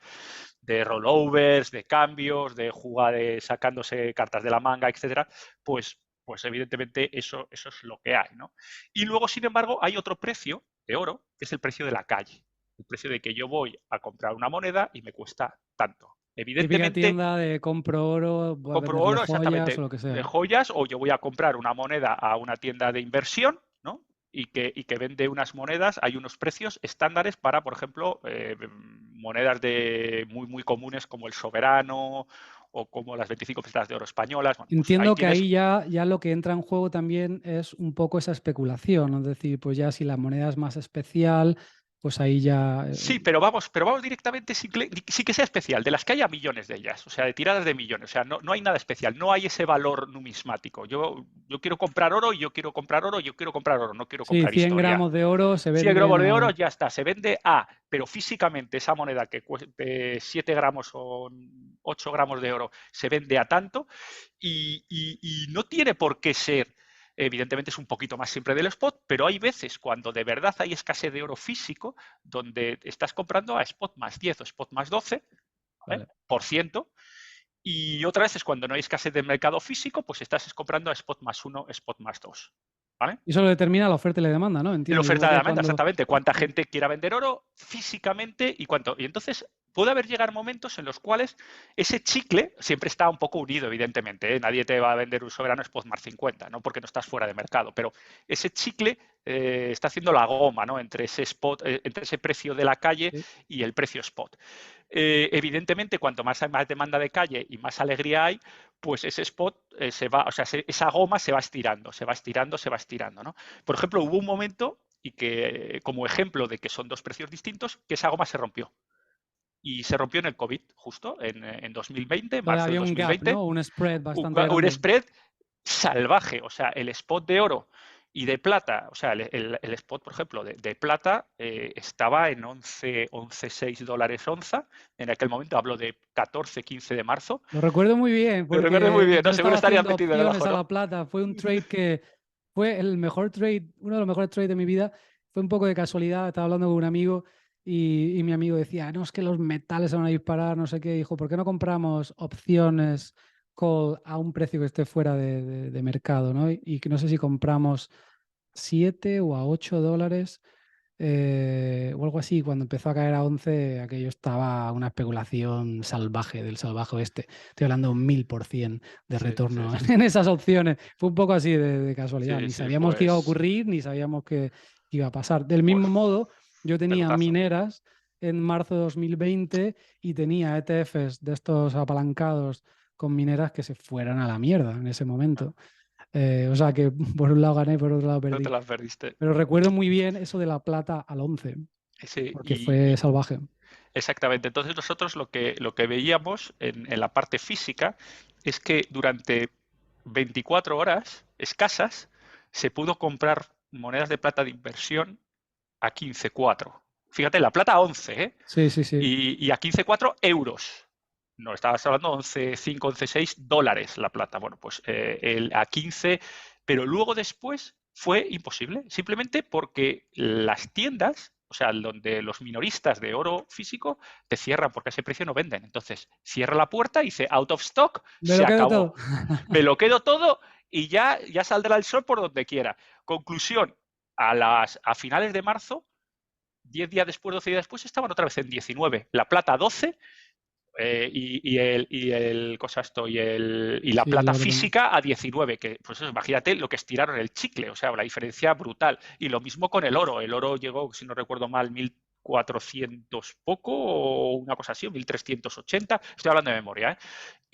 de rollovers, de cambios, de jugar, sacándose cartas de la manga, etcétera, pues evidentemente eso es lo que hay, ¿no? Y luego, sin embargo, hay otro precio de oro, que es el precio de la calle. El precio de que yo voy a comprar una moneda y me cuesta tanto. Típica Evidentemente, tienda de compro oro, voy a compro venderle oro joyas o exactamente lo que de sea. joyas o yo voy a comprar una moneda a una tienda de inversión, ¿no? Y que vende unas monedas, hay unos precios estándares para, por ejemplo, monedas muy comunes como el soberano o como las 25 pesetas de oro españolas. Bueno, pues ahí Entiendo que tienes. ahí ya lo que entra en juego también es un poco esa especulación, ¿no? Es decir, pues ya si la moneda es más especial, pues ahí ya... Sí, pero vamos directamente sí que sea especial, de las que haya millones de ellas, o sea, de tiradas de millones, o sea, no hay nada especial, no hay ese valor numismático. Yo quiero comprar oro, yo quiero comprar oro, yo quiero comprar oro, no quiero Sí, comprar 100 historia. gramos de oro se 100 venden gramos de oro a... ya está, se vende a, pero físicamente esa moneda que cueste 7 gramos o 8 gramos de oro se vende a tanto y no tiene por qué ser. Evidentemente es un poquito más siempre del spot, pero hay veces cuando de verdad hay escasez de oro físico donde estás comprando a spot más 10 o spot más 12, ¿vale? Vale. Por ciento, y otra vez es cuando no hay escasez de mercado físico, pues estás comprando a spot más 1, spot más 2, ¿vale? Y eso lo determina la oferta y la demanda, ¿no? La Entiendo, oferta igual de que la demanda, cuando... exactamente. Cuánta Sí, gente quiera vender oro físicamente y cuánto. Y entonces puede haber llegar momentos en los cuales ese chicle siempre está un poco unido, evidentemente. Nadie te va a vender un soberano spot más 50, ¿no? Porque no estás fuera de mercado. Pero ese chicle está haciendo la goma, ¿no? Entre ese spot, entre ese precio de la calle sí. y el precio spot. Evidentemente, cuanto más hay más demanda de calle y más alegría hay, pues ese spot se va, o sea, esa goma se va estirando, se va estirando, se va estirando, ¿no? Por ejemplo, hubo un momento y que, como ejemplo de que son dos precios distintos, que esa goma se rompió. Y se rompió en el COVID, justo en 2020, Entonces marzo del había un gap, 2020, ¿no? Un spread un, bastante un grande. spread salvaje. O sea, el spot de oro y de plata, o sea, el spot, por ejemplo, de plata estaba en 11,6 dólares onza. En aquel momento hablo de 14, 15 de marzo. Lo recuerdo muy bien Lo recuerdo muy porque bien, ¿no? yo Seguro estaba estarías haciendo metido opciones debajo, a ¿no? la plata. Fue un trade que fue el mejor trade, uno de los mejores trades de mi vida. Fue un poco de casualidad. Estaba hablando con un amigo y mi amigo decía, no, es que los metales se van a disparar, no sé qué. Dijo, ¿por qué no compramos opciones call a un precio que esté fuera de mercado, ¿no? Y que no sé si compramos 7 o a $8 o algo así, cuando empezó a caer a 11, aquello estaba una especulación salvaje del salvaje oeste. Estoy hablando un 1000% de Sí, sí, retorno sí. en esas opciones. Fue un poco así de casualidad. Sí, Ni sí, sabíamos que iba a pues, ocurrir, ni sabíamos que iba a pasar. Del pues mismo modo, yo tenía pelotazo. mineras en marzo de 2020 y tenía ETFs de estos apalancados con mineras que se fueran a la mierda en ese momento. O sea que por un lado gané, por otro lado No te perdí. las perdiste. Pero recuerdo muy bien eso de la plata al 11, Sí, porque fue salvaje. exactamente. Entonces nosotros lo que veíamos en la parte física es que durante 24 horas escasas se pudo comprar monedas de plata de inversión a 15,4. Fíjate, la plata a 11, ¿eh? Sí, sí, sí. Y a 15,4 euros. No, estabas hablando de 11,5, 11,6 dólares la plata. Bueno, pues a 15, pero luego después fue imposible, simplemente porque las tiendas, o sea, donde los minoristas de oro físico te cierran porque a ese precio no venden. Entonces, cierra la puerta y dice, out of stock, Me se lo quedo todo. acabó. Me lo quedo todo y ya saldrá el sol por donde quiera. Conclusión, a finales de marzo, 10 días después, 12 días después, estaban otra vez en 19. La plata 12 y la Sí, el plata orden. física a 19, que pues eso, imagínate lo que estiraron el chicle, o sea, la diferencia brutal. Y lo mismo con el oro llegó, si no recuerdo mal, 1400 poco o una cosa así, 1380, estoy hablando de memoria, ¿eh?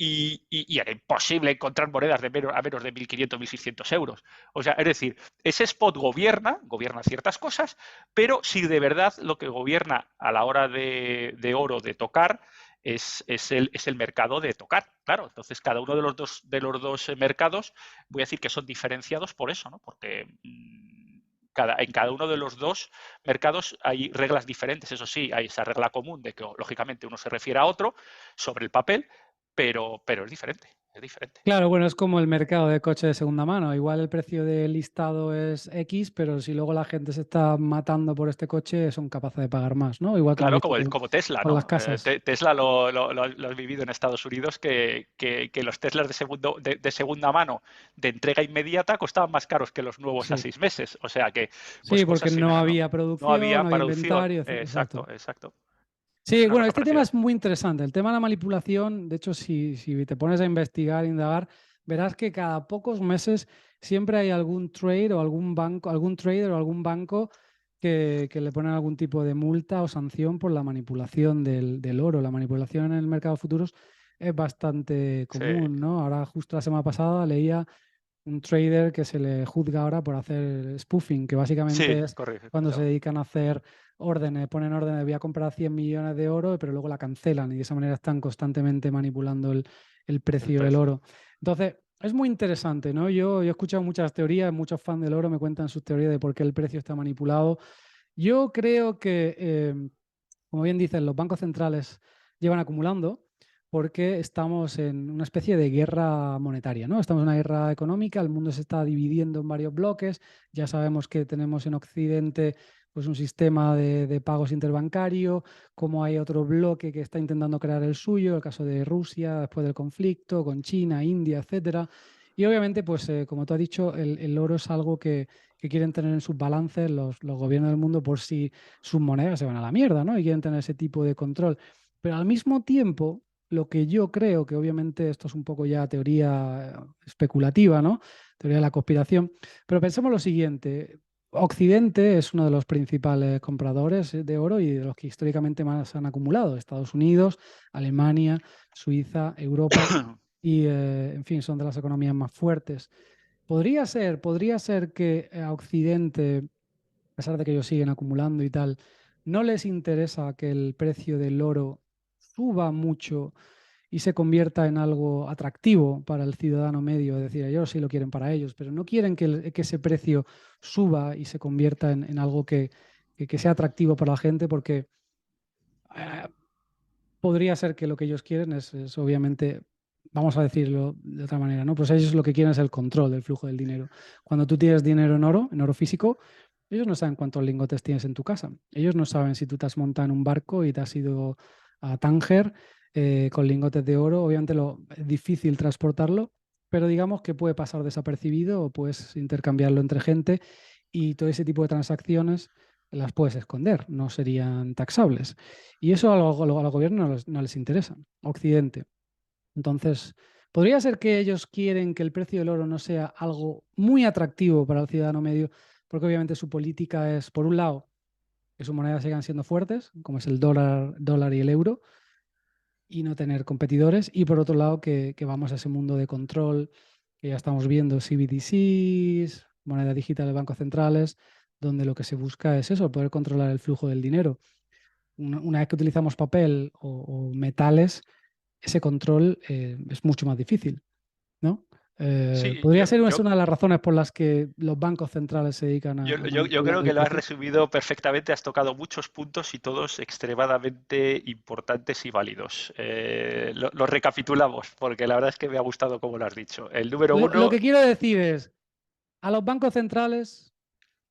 Y era imposible encontrar monedas a menos de 1500, 1600 euros. O sea, es decir, ese spot gobierna ciertas cosas, pero si de verdad lo que gobierna a la hora de oro, de tocar, es el mercado de tocar, claro. Entonces, cada uno de los dos mercados, voy a decir que son diferenciados por eso, ¿no? Porque en cada uno de los dos mercados hay reglas diferentes. Eso sí, hay esa regla común de que, lógicamente, uno se refiere a otro sobre el papel, pero es diferente, es diferente. Claro, bueno, es como el mercado de coches de segunda mano. Igual el precio del listado es X, pero si luego la gente se está matando por este coche, son capaces de pagar más, ¿no? Igual que hemos Claro, visto como Tesla, con las ¿no? casas. Tesla lo has vivido en Estados Unidos, que los Teslas de segunda mano de entrega inmediata costaban más caros que los nuevos a Sí. 6 meses. O sea que, pues Sí, porque cosas no similares, ¿no? había No producción, había no había producción. inventario, exacto. Exacto, exacto. Pues Sí, una bueno, cosa este tema parecida. es muy interesante. El tema de la manipulación, de hecho, si te pones a investigar, indagar, verás que cada pocos meses siempre hay algún trade o algún banco, algún trader o algún banco que le ponen algún tipo de multa o sanción por la manipulación del oro. La manipulación en el mercado de futuros es bastante Sí, común, ¿no? Ahora, justo la semana pasada, leía un trader que se le juzga ahora por hacer spoofing, que sí, básicamente es correcto, he cuando se escuchado. dedican a hacer órdenes, ponen órdenes, voy a comprar 100 millones de oro, pero luego la cancelan y de esa manera están constantemente manipulando el El precio del precio. oro. Entonces, es muy interesante, ¿no? Yo he escuchado muchas teorías, muchos fans del oro me cuentan sus teorías de por qué el precio está manipulado. Yo creo que, como bien dicen, los bancos centrales llevan acumulando porque estamos en una especie de guerra monetaria, ¿no? Estamos en una guerra económica, el mundo se está dividiendo en varios bloques, ya sabemos que tenemos en Occidente pues un sistema de pagos interbancario, como hay otro bloque que está intentando crear el suyo, el caso de Rusia después del conflicto, con China, India, etcétera. Y obviamente, pues como tú has dicho, el oro es algo que quieren tener en sus balances los gobiernos del mundo por si sus monedas se van a la mierda, ¿no? Y quieren tener ese tipo de control. Pero al mismo tiempo, lo que yo creo, que obviamente esto es un poco ya teoría especulativa, ¿no? Teoría de la conspiración, pero pensemos lo siguiente. Occidente es uno de los principales compradores de oro y de los que históricamente más han acumulado. Estados Unidos, Alemania, Suiza, Europa y, en fin, son de las economías más fuertes. Podría ser que a Occidente, a pesar de que ellos siguen acumulando y tal, no les interesa que el precio del oro suba mucho y se convierta en algo atractivo para el ciudadano medio. Es decir, ellos sí lo quieren para ellos, pero no quieren que ese precio suba y se convierta en algo que sea atractivo para la gente porque eh, podría ser que lo que ellos quieren es obviamente, vamos a decirlo de otra manera, ¿no? Pues ellos lo que quieren es el control del flujo del dinero. Cuando tú tienes dinero en oro físico, ellos no saben cuántos lingotes tienes en tu casa. Ellos no saben si tú te has montado en un barco y te has ido a Tánger con lingotes de oro. Obviamente es difícil transportarlo, pero digamos que puede pasar desapercibido o puedes intercambiarlo entre gente y todo ese tipo de transacciones las puedes esconder, no serían taxables. Y eso al gobierno no les interesa, Occidente. Entonces, podría ser que ellos quieren que el precio del oro no sea algo muy atractivo para el ciudadano medio, porque obviamente su política es, por un lado, que sus monedas sigan siendo fuertes, como es el dólar y el euro, y no tener competidores. Y por otro lado, que vamos a ese mundo de control que ya estamos viendo, CBDCs, moneda digital de bancos centrales, donde lo que se busca es eso, poder controlar el flujo del dinero. Una vez que utilizamos papel o metales, ese control es mucho más difícil, ¿no? Sí, Podría ser una de las razones por las que los bancos centrales se dedican a yo manipular creo el que lo has precio. resumido perfectamente, has tocado muchos puntos y todos extremadamente importantes y válidos. Lo recapitulamos, porque la verdad es que me ha gustado como lo has dicho. El número Lo uno, que quiero decir es, a los bancos centrales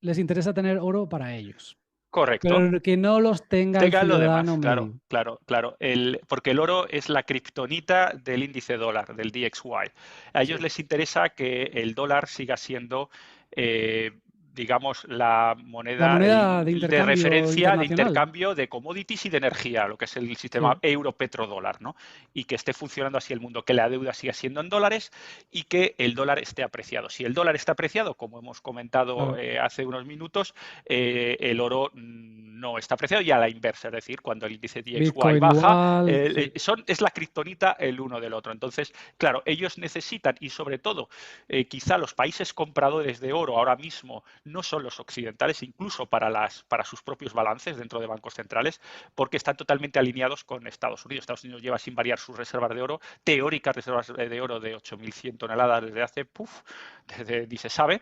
les interesa tener oro para ellos, correcto. pero que no los tenga el Tengan lo ciudadano demás, claro, medio. claro, claro. Porque el oro es la kriptonita del índice dólar, del DXY. A ellos Sí. les interesa que el dólar siga siendo, digamos, la La moneda moneda de de intercambio referencia de internacional. intercambio de commodities y de energía, lo que es el sistema Sí, euro-petrodólar, ¿no? Y que esté funcionando así el mundo, que la deuda siga siendo en dólares y que el dólar esté apreciado. Si el dólar está apreciado, como hemos comentado claro. hace unos minutos, el oro no está apreciado y a la inversa, es decir, cuando el índice DXY Bitcoin baja, igual. Sí, es la kriptonita el uno del otro. Entonces, claro, ellos necesitan y sobre todo, quizá los países compradores de oro ahora mismo no son los occidentales, incluso para sus propios balances dentro de bancos centrales, porque están totalmente alineados con Estados Unidos. Estados Unidos lleva sin variar sus reservas de oro, teóricas reservas de oro de 8.100 toneladas desde hace, desde ni se sabe,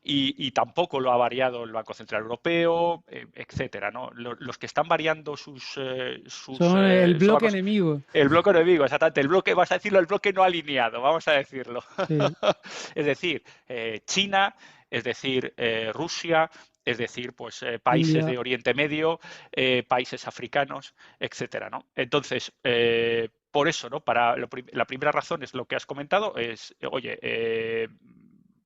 y tampoco lo ha variado el Banco Central Europeo, etcétera, ¿no? Los que están variando son el son bloque bancos, enemigo. el bloque enemigo, exactamente, el bloque, vas a decirlo, el bloque no alineado, vamos a decirlo. Sí, Es decir, China, es decir, Rusia, es decir, pues países India. de Oriente Medio, países africanos, etcétera, ¿no? Entonces, por eso, ¿no? La primera razón es lo que has comentado, es, oye,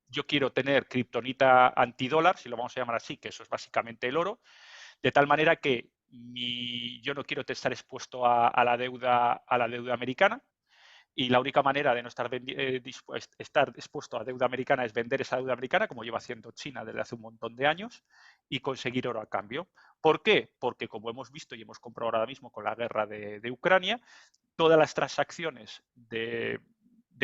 yo quiero tener kriptonita antidólar, si lo vamos a llamar así, que eso es básicamente el oro, de tal manera que yo no quiero estar expuesto a la deuda americana, y la única manera de no estar expuesto a deuda americana es vender esa deuda americana, como lleva haciendo China desde hace un montón de años, y conseguir oro a cambio. ¿Por qué? Porque, como hemos visto y hemos comprobado ahora mismo con la guerra de Ucrania, todas las transacciones de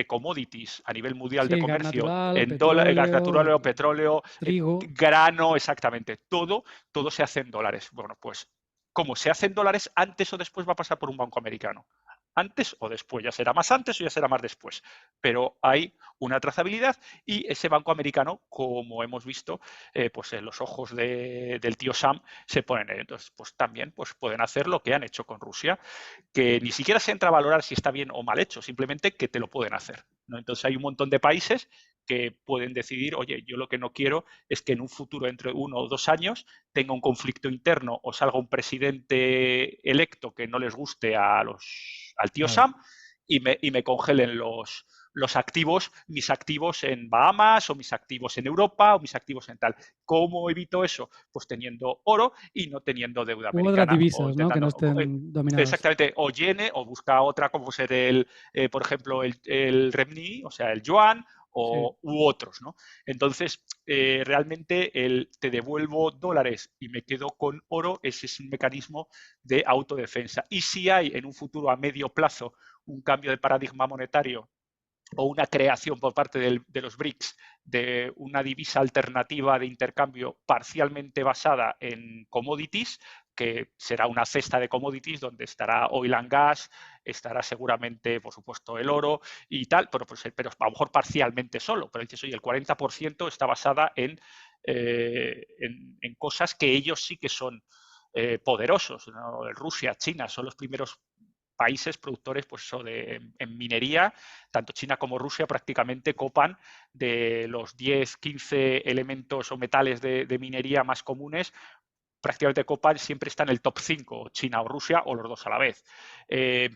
commodities a nivel mundial de Sí, gas comercio natural, en dólares, gas petróleo, natural, petróleo, trigo. grano, exactamente, todo se hace en dólares. Bueno, pues como se hace en dólares, antes o después va a pasar por un banco americano. Antes o después, ya será más antes o ya será más después. Pero hay una trazabilidad y ese banco americano, como hemos visto, pues en los ojos del tío Sam se ponen. Entonces, pues también pues pueden hacer lo que han hecho con Rusia, que ni siquiera se entra a valorar si está bien o mal hecho, simplemente que te lo pueden hacer, ¿no? Entonces hay un montón de países que pueden decidir, oye, yo lo que no quiero es que en un futuro, entre 1 o 2 años, tenga un conflicto interno o salga un presidente electo que no les guste al tío Claro. Sam y me congelen activos, mis activos en Bahamas o mis activos en Europa o mis activos en tal. ¿Cómo evito eso? Pues teniendo oro y no teniendo deuda U otras americana o divisas, ¿no? Que no intentando estén dominadas. exactamente o yene o busca otra como ser por ejemplo, el renminbi, o sea, el yuan Sí, u otros, ¿no? Entonces, realmente te devuelvo dólares y me quedo con oro, ese es un mecanismo de autodefensa. Y si hay en un futuro a medio plazo un cambio de paradigma monetario o una creación por parte de los BRICS de una divisa alternativa de intercambio parcialmente basada en commodities, que será una cesta de commodities donde estará oil and gas, estará seguramente, por supuesto, el oro y tal, pero a lo mejor parcialmente solo. Pero dices, oye, el 40% está basada en cosas que ellos sí que son poderosos, ¿no? Rusia, China son los primeros países productores pues eso en minería, tanto China como Rusia prácticamente copan de los 10, 15 elementos o metales de minería más comunes, prácticamente copan siempre está en el top 5, China o Rusia o los dos a la vez.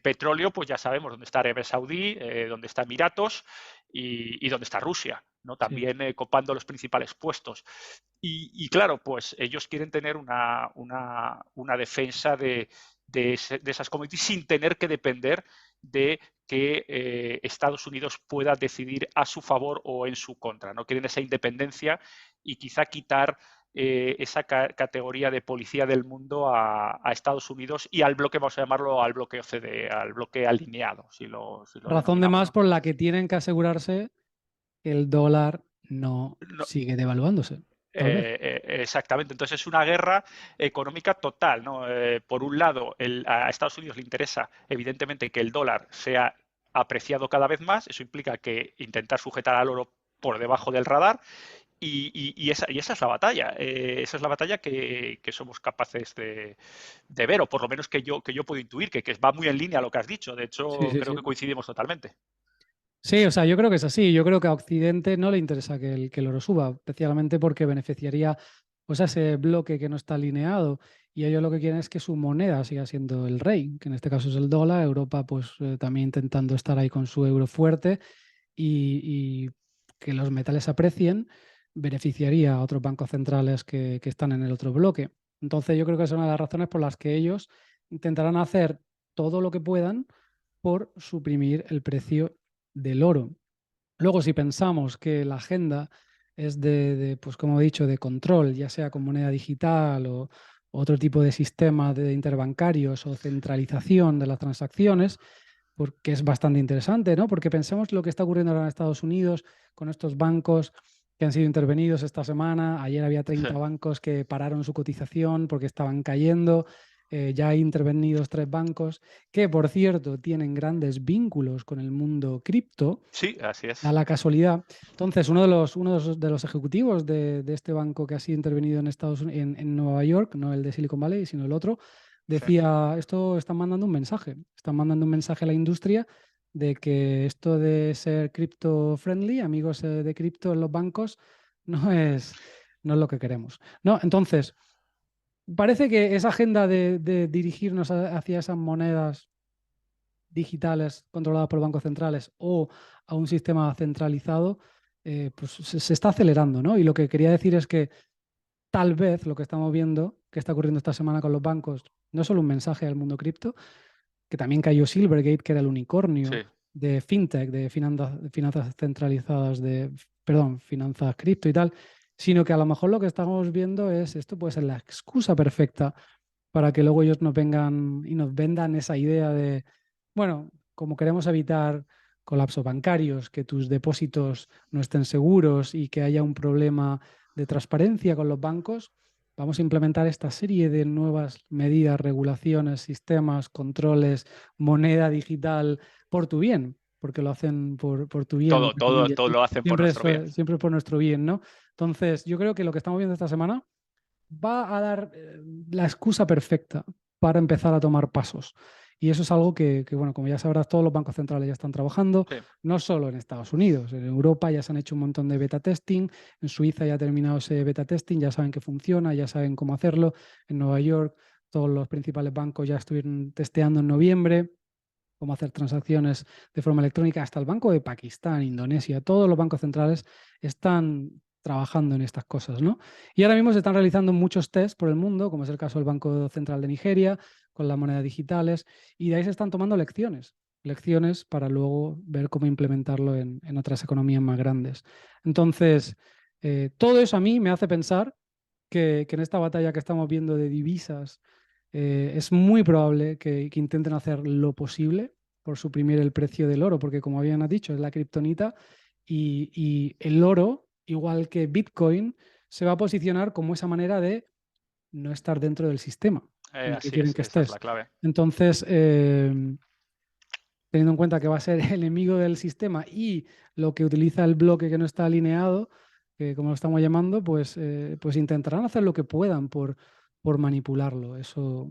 Petróleo, pues ya sabemos dónde está Arabia Saudí, dónde está Emiratos y dónde está Rusia. ¿no? Sí. También copando los principales puestos. Y claro, pues ellos quieren tener una defensa de esas commodities sin tener que depender de que Estados Unidos pueda decidir a su favor o en su contra, ¿no? Quieren esa independencia y quizá quitar esa categoría de policía del mundo a Estados Unidos y al bloque, vamos a llamarlo al bloque OCDE, al bloque alineado, si lo Razón de denominamos, más ¿no? por la que tienen que asegurarse que el dólar no No, sigue devaluándose, tal vez. exactamente. Entonces es una guerra económica total, ¿no? Por un lado, a Estados Unidos le interesa, evidentemente, que el dólar sea apreciado cada vez más. Eso implica que intentar sujetar al oro por debajo del radar. Y esa es la batalla. Esa es la batalla que somos capaces de ver, o por lo menos que yo puedo intuir, que va muy en línea a lo que has dicho. De Sí, hecho, sí, creo sí. que coincidimos totalmente. Sí, o sea, yo creo que es así. Yo creo que a Occidente no le interesa que el oro suba, especialmente porque beneficiaría pues, a ese bloque que no está alineado. Y ellos lo que quieren es que su moneda siga siendo el rey, que en este caso es el dólar. Europa, pues también intentando estar ahí con su euro fuerte y que los metales se aprecien, beneficiaría a otros bancos centrales que están en el otro bloque. Entonces, yo creo que es una de las razones por las que ellos intentarán hacer todo lo que puedan por suprimir el precio del oro. Luego, si pensamos que la agenda es pues como he dicho, de control, ya sea con moneda digital o otro tipo de sistema de interbancarios o centralización de las transacciones, porque es bastante interesante, ¿no? Porque pensemos lo que está ocurriendo ahora en Estados Unidos con estos bancos que han sido intervenidos esta semana. Ayer había 30 bancos que pararon su cotización porque estaban cayendo. Ya hay intervenidos 3 bancos que, por cierto, tienen grandes vínculos con el mundo cripto. Sí, así Da es. la casualidad. Entonces, uno de los ejecutivos de este banco que ha sido intervenido en Estados Unidos, en Nueva York, no el de Silicon Valley, sino el otro, Sí. decía, esto están mandando un mensaje a la industria de que esto de ser crypto friendly, amigos de cripto en los bancos, no es lo que queremos. ¿No? Entonces, parece que esa agenda de dirigirnos hacia esas monedas digitales controladas por bancos centrales o a un sistema centralizado, pues se está acelerando, ¿no? Y lo que quería decir es que tal vez lo que estamos viendo, que está ocurriendo esta semana con los bancos, no es solo un mensaje al mundo cripto, que también cayó Silvergate, que era el unicornio Sí. de fintech, de finanzas centralizadas, perdón, finanzas cripto y tal, sino que a lo mejor lo que estamos viendo es, esto puede ser la excusa perfecta para que luego ellos nos vengan y nos vendan esa idea de, bueno, como queremos evitar colapsos bancarios, que tus depósitos no estén seguros y que haya un problema de transparencia con los bancos, vamos a implementar esta serie de nuevas medidas, regulaciones, sistemas, controles, moneda digital por tu bien, porque lo hacen por tu bien, entre comillas, Todo ¿no? lo hacen por Siempre nuestro bien. siempre es por nuestro bien, ¿no? Entonces, yo creo que lo que estamos viendo esta semana va a dar la excusa perfecta para empezar a tomar pasos. Y eso es algo que, bueno, como ya sabrás, todos los bancos centrales ya están trabajando, Sí. no solo en Estados Unidos, en Europa ya se han hecho un montón de beta testing, en Suiza ya ha terminado ese beta testing, ya saben que funciona, ya saben cómo hacerlo, en Nueva York todos los principales bancos ya estuvieron testeando en noviembre cómo hacer transacciones de forma electrónica, hasta el Banco de Pakistán, Indonesia, todos los bancos centrales están trabajando en estas cosas, ¿no? Y ahora mismo se están realizando muchos tests por el mundo, como es el caso del Banco Central de Nigeria, con las monedas digitales, y de ahí se están tomando lecciones para luego ver cómo implementarlo en otras economías más grandes. Entonces, todo eso a mí me hace pensar que en esta batalla que estamos viendo de divisas, es muy probable que intenten hacer lo posible por suprimir el precio del oro, porque como habían dicho, es la kriptonita y el oro, igual que Bitcoin, se va a posicionar como esa manera de no estar dentro del sistema en el que Así quieren es, que esa es estés. la clave. Entonces, teniendo en cuenta que va a ser el enemigo del sistema y lo que utiliza el bloque que no está alineado, que como lo estamos llamando, pues intentarán hacer lo que puedan por manipularlo. Eso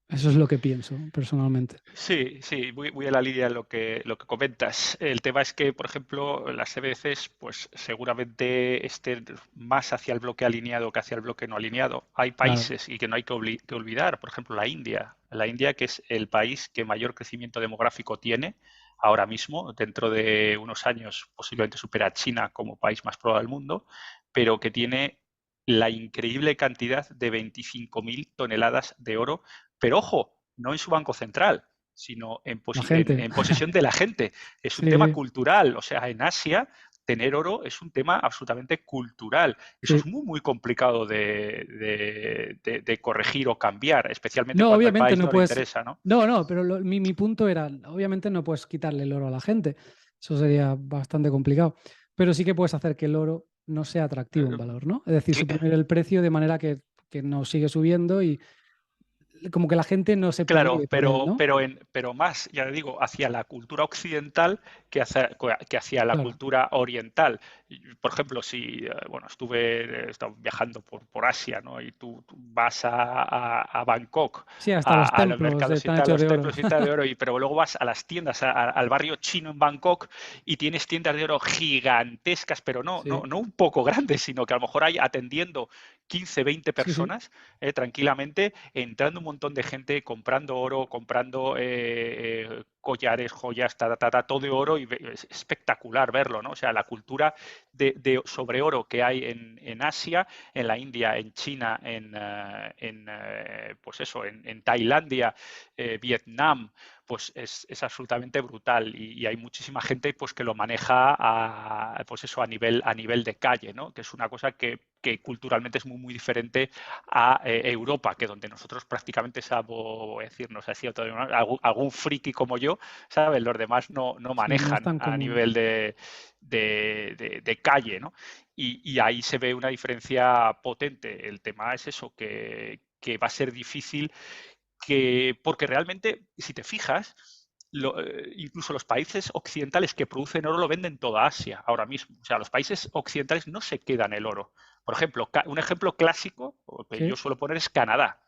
es lo que pienso personalmente. Sí, sí, muy en la línea de lo que comentas. El tema es que, por ejemplo, las CBDCs, pues seguramente estén más hacia el bloque alineado que hacia el bloque no alineado. Hay Claro, países y que no hay que olvidar, por ejemplo, la India. La India, que es el país que mayor crecimiento demográfico tiene ahora mismo, dentro de unos años posiblemente supera a China como país más poblado del mundo, pero que tiene la increíble cantidad de 25.000 toneladas de oro, pero ojo, no en su banco central, sino La gente. en posesión de la gente. Es un tema Sí, cultural, o sea, en Asia tener oro es un tema absolutamente cultural. Eso es sí. muy, muy complicado de corregir o cambiar, especialmente No, cuando al obviamente país no no le puedes. interesa, ¿no? No, no, pero mi punto era, obviamente no puedes quitarle el oro a la gente. Eso sería bastante complicado. Pero sí que puedes hacer que el oro no sea atractivo en Eh, valor, ¿no? Es decir, cl- suprimir el precio de manera que no sigue subiendo y como que la gente no se Claro, pelee por él, ¿no? pero más, ya le digo, hacia la cultura occidental que hacia la Claro. cultura oriental. Por ejemplo, si bueno, he estado viajando por Asia, ¿no? Y tú vas a Bangkok, Sí, hasta los a los templos mercados y están tal, hechos los de oro. templos y tal de oro, pero luego vas a las tiendas, al barrio chino en Bangkok y tienes tiendas de oro gigantescas, pero Sí, no un poco grandes, sino que a lo mejor hay atendiendo 15, 20 sí, sí. personas tranquilamente, entrando un montón de gente comprando oro, comprando collares, joyas, todo de oro, y es espectacular verlo, ¿no? O sea, la cultura sobre oro que hay en Asia, en la India, en China, pues eso, en Tailandia, Vietnam, pues es absolutamente brutal y hay muchísima gente pues que lo maneja pues eso, a nivel de calle, ¿no? Que es una cosa que culturalmente es muy, muy diferente a Europa, que donde nosotros prácticamente, salvo decirnos así, algún friki como yo, ¿sabes? Los demás no Sí, no es manejan tan a común. nivel de calle, ¿no? Y ahí se ve una diferencia potente. El tema es eso, que va a ser difícil porque realmente, si te fijas, incluso los países occidentales que producen oro lo venden toda Asia ahora mismo. O sea, los países occidentales no se quedan el oro. Por ejemplo, un ejemplo clásico que yo Sí, suelo poner es Canadá.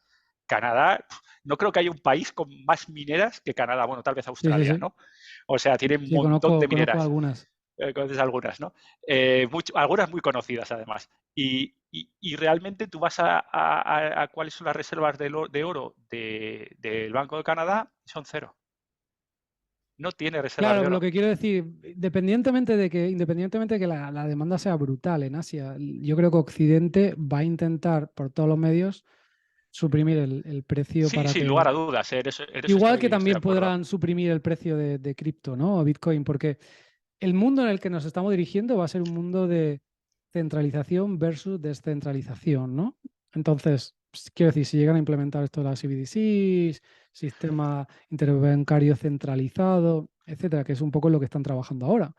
Canadá, no creo que haya un país con más mineras que Canadá. Bueno, tal vez sí, sí, Australia, sí. ¿no? O sea, tiene un Sí, montón de conozco mineras. algunas. Conoces algunas, ¿no? Algunas muy conocidas, además. Y realmente tú vas a cuáles son las reservas de oro del Banco de Canadá, son cero. No tiene reservas Claro, de pero lo oro. que quiero decir, independientemente de que la demanda sea brutal en Asia, yo creo que Occidente va a intentar por todos los medios suprimir el precio Sí, para sin lugar que. a dudas, en eso Igual que estoy de también acuerdo. podrán suprimir el precio de cripto, ¿no? O Bitcoin, porque el mundo en el que nos estamos dirigiendo va a ser un mundo de centralización versus descentralización, ¿no? Entonces, quiero decir, si llegan a implementar esto de las CBDCs, sistema interbancario centralizado, etcétera, que es un poco lo que están trabajando ahora.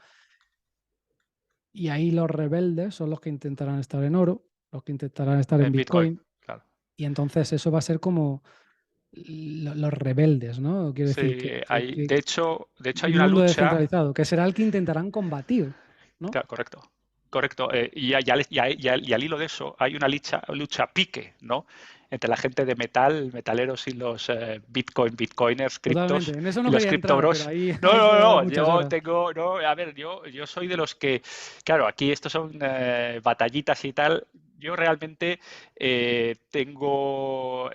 Y ahí los rebeldes son los que intentarán estar en oro, los que intentarán estar en En Bitcoin, Bitcoin, claro. y entonces eso va a ser como los rebeldes, ¿no? Quiero decir Sí, de hecho hay del una mundo lucha. descentralizado, que será el que intentarán combatir, ¿no? Claro, correcto. Correcto. Y al hilo de eso, hay una lucha pique, ¿no? Entre la gente de metaleros y los bitcoiners, criptos Totalmente. En eso y no los quería cripto entrar, pero bros. ahí, No, ahí no, puede haber no, muchas horas. no, a ver, yo soy de los que, claro, aquí estos son batallitas y tal. Yo realmente tengo,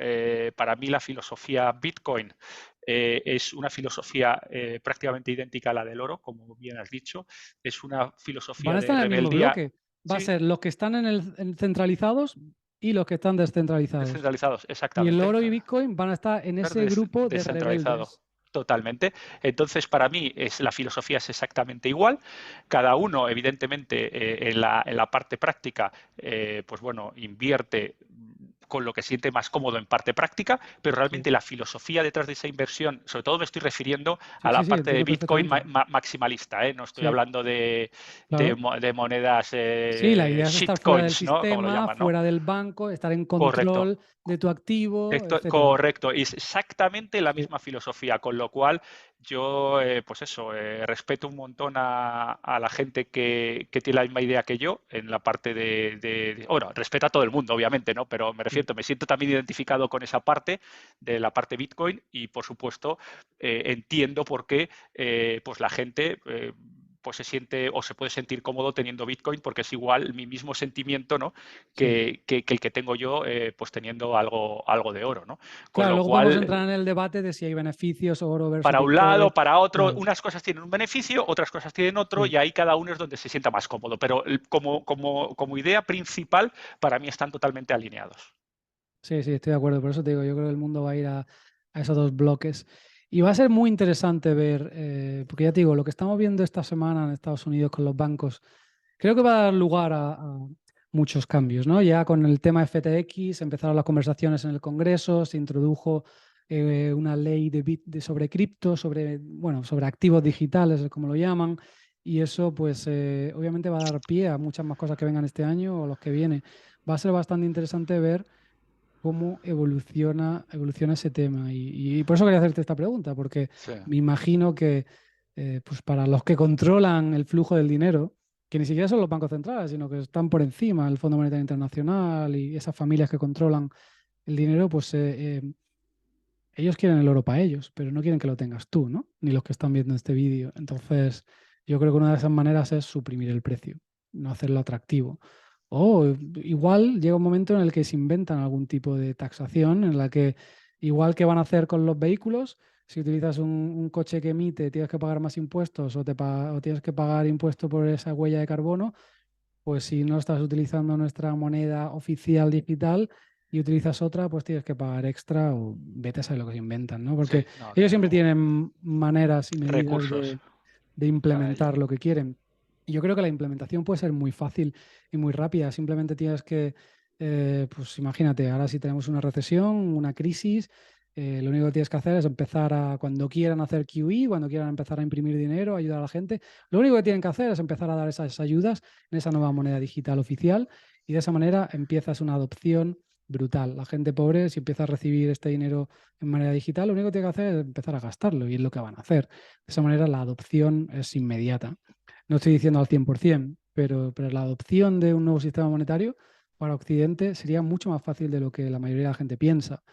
para mí la filosofía Bitcoin es una filosofía prácticamente idéntica a la del oro, como bien has dicho. Es una Van filosofía a de estar en el mismo rebeldía, bloque. Va a sí, ser los que están en centralizados y los que están descentralizados. descentralizados, Y el exactamente. oro y Bitcoin van a estar en ese grupo de Descentralizado. rebeldes. Totalmente. Entonces, para mí, la filosofía es exactamente igual. Cada uno, evidentemente, en la parte práctica, pues bueno, invierte con lo que siente más cómodo en parte práctica, pero Sí, realmente la filosofía detrás de esa inversión, sobre todo me estoy refiriendo sí, a sí, la sí, parte de entiendo Bitcoin perfectamente. maximalista, ¿eh? No estoy Sí, hablando claro. de monedas Sí, la idea es estar fuera del shitcoins, ¿no? Como lo sistema, llaman, ¿no? fuera del banco, estar en Correcto. control de tu activo, etcétera. Correcto, y es exactamente la Sí, misma filosofía, con lo cual yo, pues eso, respeto un montón a la gente que tiene la misma idea que yo en la parte bueno, respeto a todo el mundo, obviamente, ¿no? Pero sí. me siento también identificado con esa parte de la parte Bitcoin y, por supuesto, entiendo por qué, pues la gente pues se siente o se puede sentir cómodo teniendo Bitcoin, porque es igual mi mismo sentimiento, ¿no? Sí. que el que tengo yo pues teniendo algo de oro, ¿no? Con Claro, lo luego podemos cual, entrar en el debate de si hay beneficios, oro versus para un lado, Bitcoin. para otro, Claro. unas cosas tienen un beneficio, otras cosas tienen otro, Sí. y ahí cada uno es donde se sienta más cómodo. Pero como idea principal, para mí están totalmente alineados. Sí, sí, estoy de acuerdo. Por eso te digo, yo creo que el mundo va a ir a esos dos bloques. Y va a ser muy interesante ver, porque ya te digo, lo que estamos viendo esta semana en Estados Unidos con los bancos, creo que va a dar lugar a muchos cambios, ¿no? Ya con el tema FTX empezaron las conversaciones en el Congreso, se introdujo una ley sobre cripto, bueno, sobre activos digitales, como lo llaman, y eso pues obviamente va a dar pie a muchas más cosas que vengan este año o los que vienen. Va a ser bastante interesante ver cómo evoluciona ese tema. Y por eso quería hacerte esta pregunta, porque Sí. me imagino que pues para los que controlan el flujo del dinero, que ni siquiera son los bancos centrales, sino que están por encima, el Fondo Monetario Internacional y esas familias que controlan el dinero, pues ellos quieren el oro para ellos, pero no quieren que lo tengas tú, ¿no? Ni los que están viendo este vídeo. Entonces, yo creo que una de esas maneras es suprimir el precio, no hacerlo atractivo. O igual llega un momento en el que se inventan algún tipo de taxación en la que, igual que van a hacer con los vehículos, si utilizas un coche que emite, tienes que pagar más impuestos o tienes que pagar impuesto por esa huella de carbono, pues si no estás utilizando nuestra moneda oficial digital y utilizas otra, pues tienes que pagar extra o vete a saber lo que se inventan, ¿no? Sí, Porque no, ellos desde siempre luego. tienen maneras y medidas Recursos de para ello. implementar lo que quieren. Y yo creo que la implementación puede ser muy fácil y muy rápida. Simplemente tienes que, pues imagínate, ahora si tenemos una recesión, una crisis, lo único que tienes que hacer es empezar cuando quieran hacer QE, cuando quieran empezar a imprimir dinero, ayudar a la gente, lo único que tienen que hacer es empezar a dar esas ayudas en esa nueva moneda digital oficial y de esa manera empiezas una adopción brutal. La gente pobre, si empieza a recibir este dinero en manera digital, lo único que tiene que hacer es empezar a gastarlo y es lo que van a hacer. De esa manera la adopción es inmediata. No estoy diciendo al 100%, pero la adopción de un nuevo sistema monetario para Occidente sería mucho más fácil de lo que la mayoría de la gente piensa.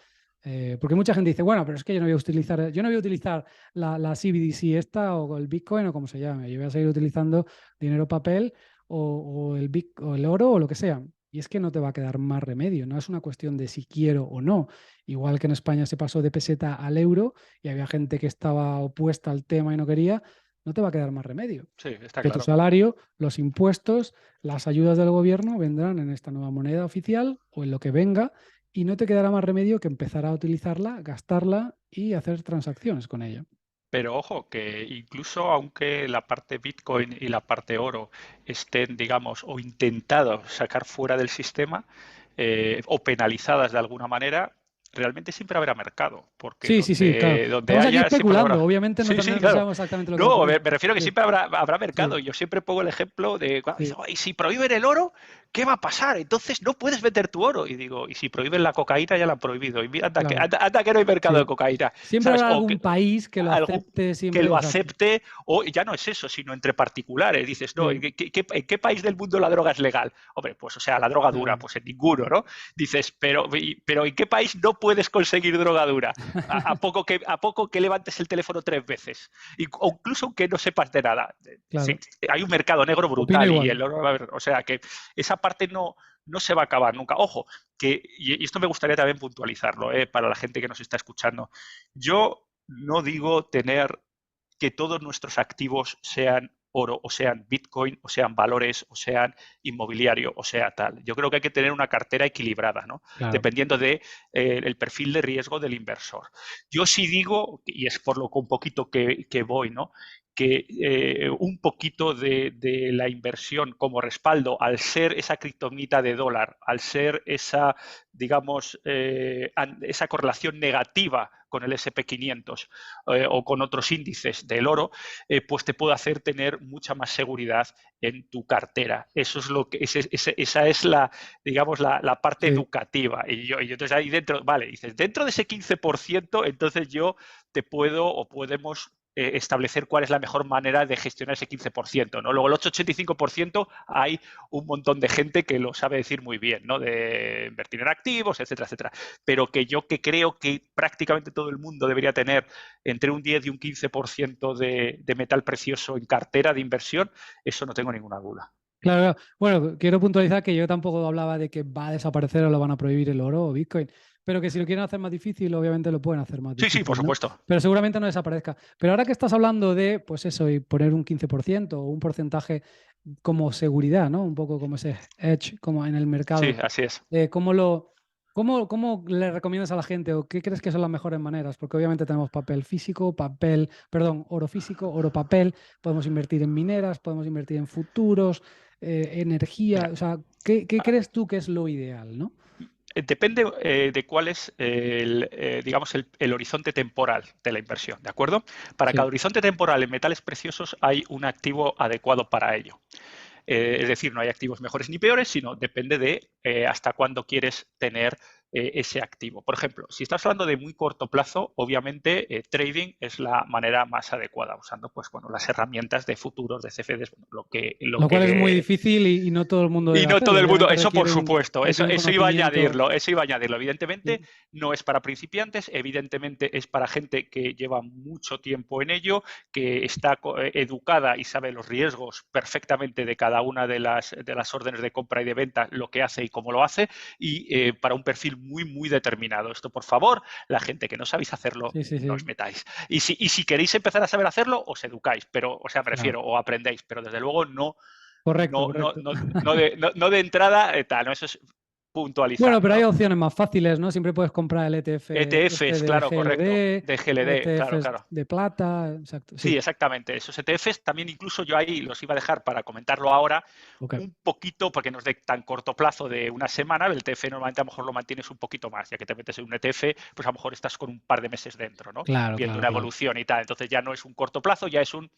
Porque mucha gente dice, bueno, pero es que yo no voy a utilizar la CBDC esta o el Bitcoin o como se llame. Yo voy a seguir utilizando dinero papel o el oro o lo que sea. Y es que no te va a quedar más remedio, no es una cuestión de si quiero o no. Igual que en España se pasó de peseta al euro y había gente que estaba opuesta al tema y no quería, no te va a quedar más remedio. Sí, está Que tu claro. salario, los impuestos, las ayudas del gobierno vendrán en esta nueva moneda oficial o en lo que venga y no te quedará más remedio que empezar a utilizarla, gastarla y hacer transacciones con ella. Pero ojo, que incluso aunque la parte Bitcoin y la parte oro estén, digamos, o intentado sacar fuera del sistema o penalizadas de alguna manera, realmente siempre habrá mercado, porque Sí, sí, sí, claro. donde Estamos aquí haya, siempre especulando. habrá. Obviamente no, Sí, sí, no claro. sabemos exactamente lo que va a No, ocurrir. me refiero que Sí, siempre habrá mercado. sí, Yo siempre pongo el ejemplo de cuando dicen, sí, "Ay, si prohíben el oro, ¿qué va a pasar? Entonces no puedes vender tu oro". Y digo, y si prohíben la cocaína, ya la han prohibido. Y mira, claro. anda que no hay mercado de Sí. cocaína, Siempre ¿sabes? habrá O que, algún país que lo algo acepte que siempre. lo Exacto. acepte, o ya no es eso, sino entre particulares. Dices, no, ¿en Sí, qué país del mundo la droga es legal? Hombre, pues o sea, la droga dura, claro. pues en ninguno, ¿no? Dices, pero ¿en qué país no puedes conseguir droga dura? A poco que levantes el teléfono 3 veces, o incluso aunque no sepas de nada. Sí, Claro. hay un mercado negro Opino brutal y igual. el oro va a haber, o sea que esa parte no se va a acabar nunca. Ojo, y esto me gustaría también puntualizarlo para la gente que nos está escuchando. Yo no digo que todos nuestros activos sean oro, o sean Bitcoin, o sean valores, o sean inmobiliario, o sea tal. Yo creo que hay que tener una cartera equilibrada, ¿no? Claro. Dependiendo de el perfil de riesgo del inversor. Yo sí digo, y es por lo que un poquito que voy, ¿no? Que un poquito de la inversión como respaldo, al ser esa criptomoneda de dólar, al ser esa, digamos, esa correlación negativa con el SP500 o con otros índices del oro, pues te puede hacer tener mucha más seguridad en tu cartera. Eso es lo que, esa es la, digamos, la parte Sí. educativa. Y yo entonces ahí dentro, vale, dices, dentro de ese 15%, entonces yo te puedo o podemos establecer cuál es la mejor manera de gestionar ese 15%, ¿no? Luego el 8,85% hay un montón de gente que lo sabe decir muy bien, ¿no? De invertir en activos, etcétera, etcétera. Pero que yo que creo que prácticamente todo el mundo debería tener entre un 10 y un 15% de metal precioso en cartera de inversión, eso no tengo ninguna duda. Claro, bueno, quiero puntualizar que yo tampoco hablaba de que va a desaparecer o lo van a prohibir el oro o Bitcoin, pero que si lo quieren hacer más difícil, obviamente lo pueden hacer más Sí, sí, por difícil, ¿no? supuesto. Pero seguramente no desaparezca. Pero ahora que estás hablando de, pues eso, y poner un 15% o un porcentaje como seguridad, ¿no? Un poco como ese edge, como en el Sí, mercado. así es. ¿Cómo le recomiendas a la gente o qué crees que son las mejores maneras? Porque obviamente tenemos papel físico, oro físico, oro papel, podemos invertir en mineras, podemos invertir en futuros, energía, Mira, o sea, ¿qué crees tú que es lo ideal, no? depende de cuál es digamos, el horizonte temporal de la inversión, ¿de acuerdo? Para cada Sí, horizonte temporal en metales preciosos hay un activo adecuado para ello. Es decir, no hay activos mejores ni peores, sino depende de hasta cuándo quieres tener ese activo. Por ejemplo, si estás hablando de muy corto plazo, obviamente trading es la manera más adecuada, usando pues, bueno, las herramientas de futuros, de CFDs, bueno, lo cual es muy difícil y no todo el mundo y debe no todo hacerlo. el mundo, Obviamente eso por supuesto, requiere un eso iba a conocimiento. añadirlo, eso iba a añadirlo. Evidentemente Sí, no es para principiantes, evidentemente es para gente que lleva mucho tiempo en ello, que está educada y sabe los riesgos perfectamente de cada una de las órdenes de compra y de venta, lo que hace y cómo lo hace, y para un perfil muy, muy determinado. Esto, por favor, la gente que no sabéis hacerlo, sí, sí, no sí, os metáis. Y si queréis empezar a saber hacerlo, os educáis, pero, o sea, me claro. refiero, o aprendéis, pero desde luego Correcto, correcto. no de entrada, tal, ¿no? Eso es Bueno, puntualizando, pero hay ¿no? opciones más fáciles, ¿no? Siempre puedes comprar el ETF este ETFs, de claro, correcto, GLD, de GLD, claro, ETFs claro. de plata, exacto, Sí, sí. exactamente. Esos ETFs también incluso yo ahí los iba a dejar para comentarlo ahora Ok. un poquito, porque no es de tan corto plazo de una semana. El ETF normalmente a lo mejor lo mantienes un poquito más, ya que te metes en un ETF, pues a lo mejor estás con un par de meses dentro, ¿no? Claro, Viendo claro, una claro. evolución y tal. Entonces ya no es un corto plazo, ya es un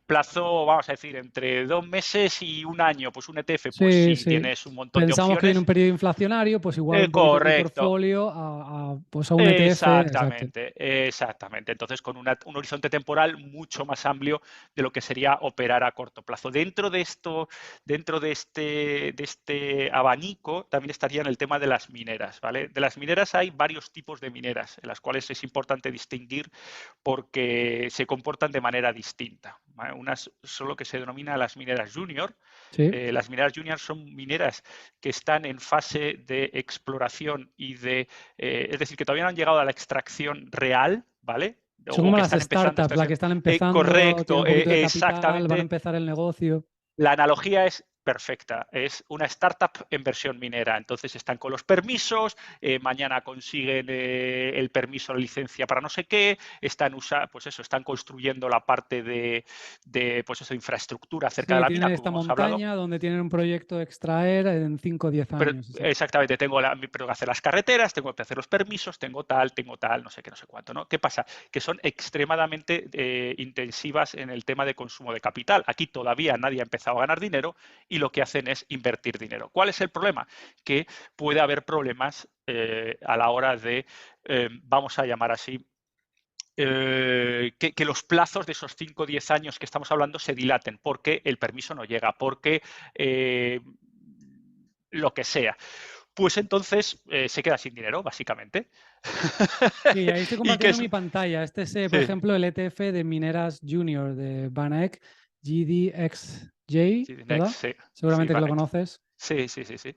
plazo, vamos a decir, entre 2 meses y un año. Pues un ETF, pues Sí, si sí. tienes un montón de Pensamos que viene un opciones. periodo inflacionario, pues igual un poquito tu Correcto. portfolio pues a un ETF, exacto. Exactamente, exactamente. Entonces, con un horizonte temporal mucho más amplio de lo que sería operar a corto plazo. Dentro de esto, dentro de este abanico, también estaría en el tema de las mineras, ¿vale? De las mineras hay varios tipos de mineras, en las cuales es importante distinguir porque se comportan de manera distinta, ¿vale? Unas son lo que se denomina las mineras junior. Sí. Las mineras junior son mineras que están en fase de exploración y es decir, que todavía no han llegado a la extracción real, ¿vale? Son O como que las están empezando a startups, las que extracción. están empezando, tienen Correcto, un poquito de capital, van a exactamente. empezar el negocio. La analogía es perfecta. Es una startup en versión minera. Entonces están con los permisos, mañana consiguen el permiso, la licencia para no sé qué, pues eso, están construyendo la parte pues eso, infraestructura cerca de Sí, la tienen mina, como esta hemos hablado. montaña donde tienen un proyecto de extraer en 5 o 10 Pero años, exacto. exactamente, tengo que hacer las carreteras, tengo que hacer los permisos, tengo tal, no sé qué, no sé cuánto, ¿no? ¿Qué pasa? Que son extremadamente intensivas en el tema de consumo de capital. Aquí todavía nadie ha empezado a ganar dinero y lo que hacen es invertir dinero. ¿Cuál es el problema? Que puede haber problemas a la hora de, vamos a llamar así, que los plazos de esos 5 o 10 años que estamos hablando se dilaten porque el permiso no llega, porque lo que sea. Pues entonces se queda sin dinero, básicamente. Sí, ahí estoy y que compartiendo es, mi pantalla. Este es, por sí, ejemplo, el ETF de Mineras Junior de VanEck, GDXJ, sí, ¿verdad? next, sí, sí, Seguramente que lo conoces. sí, sí, sí, sí.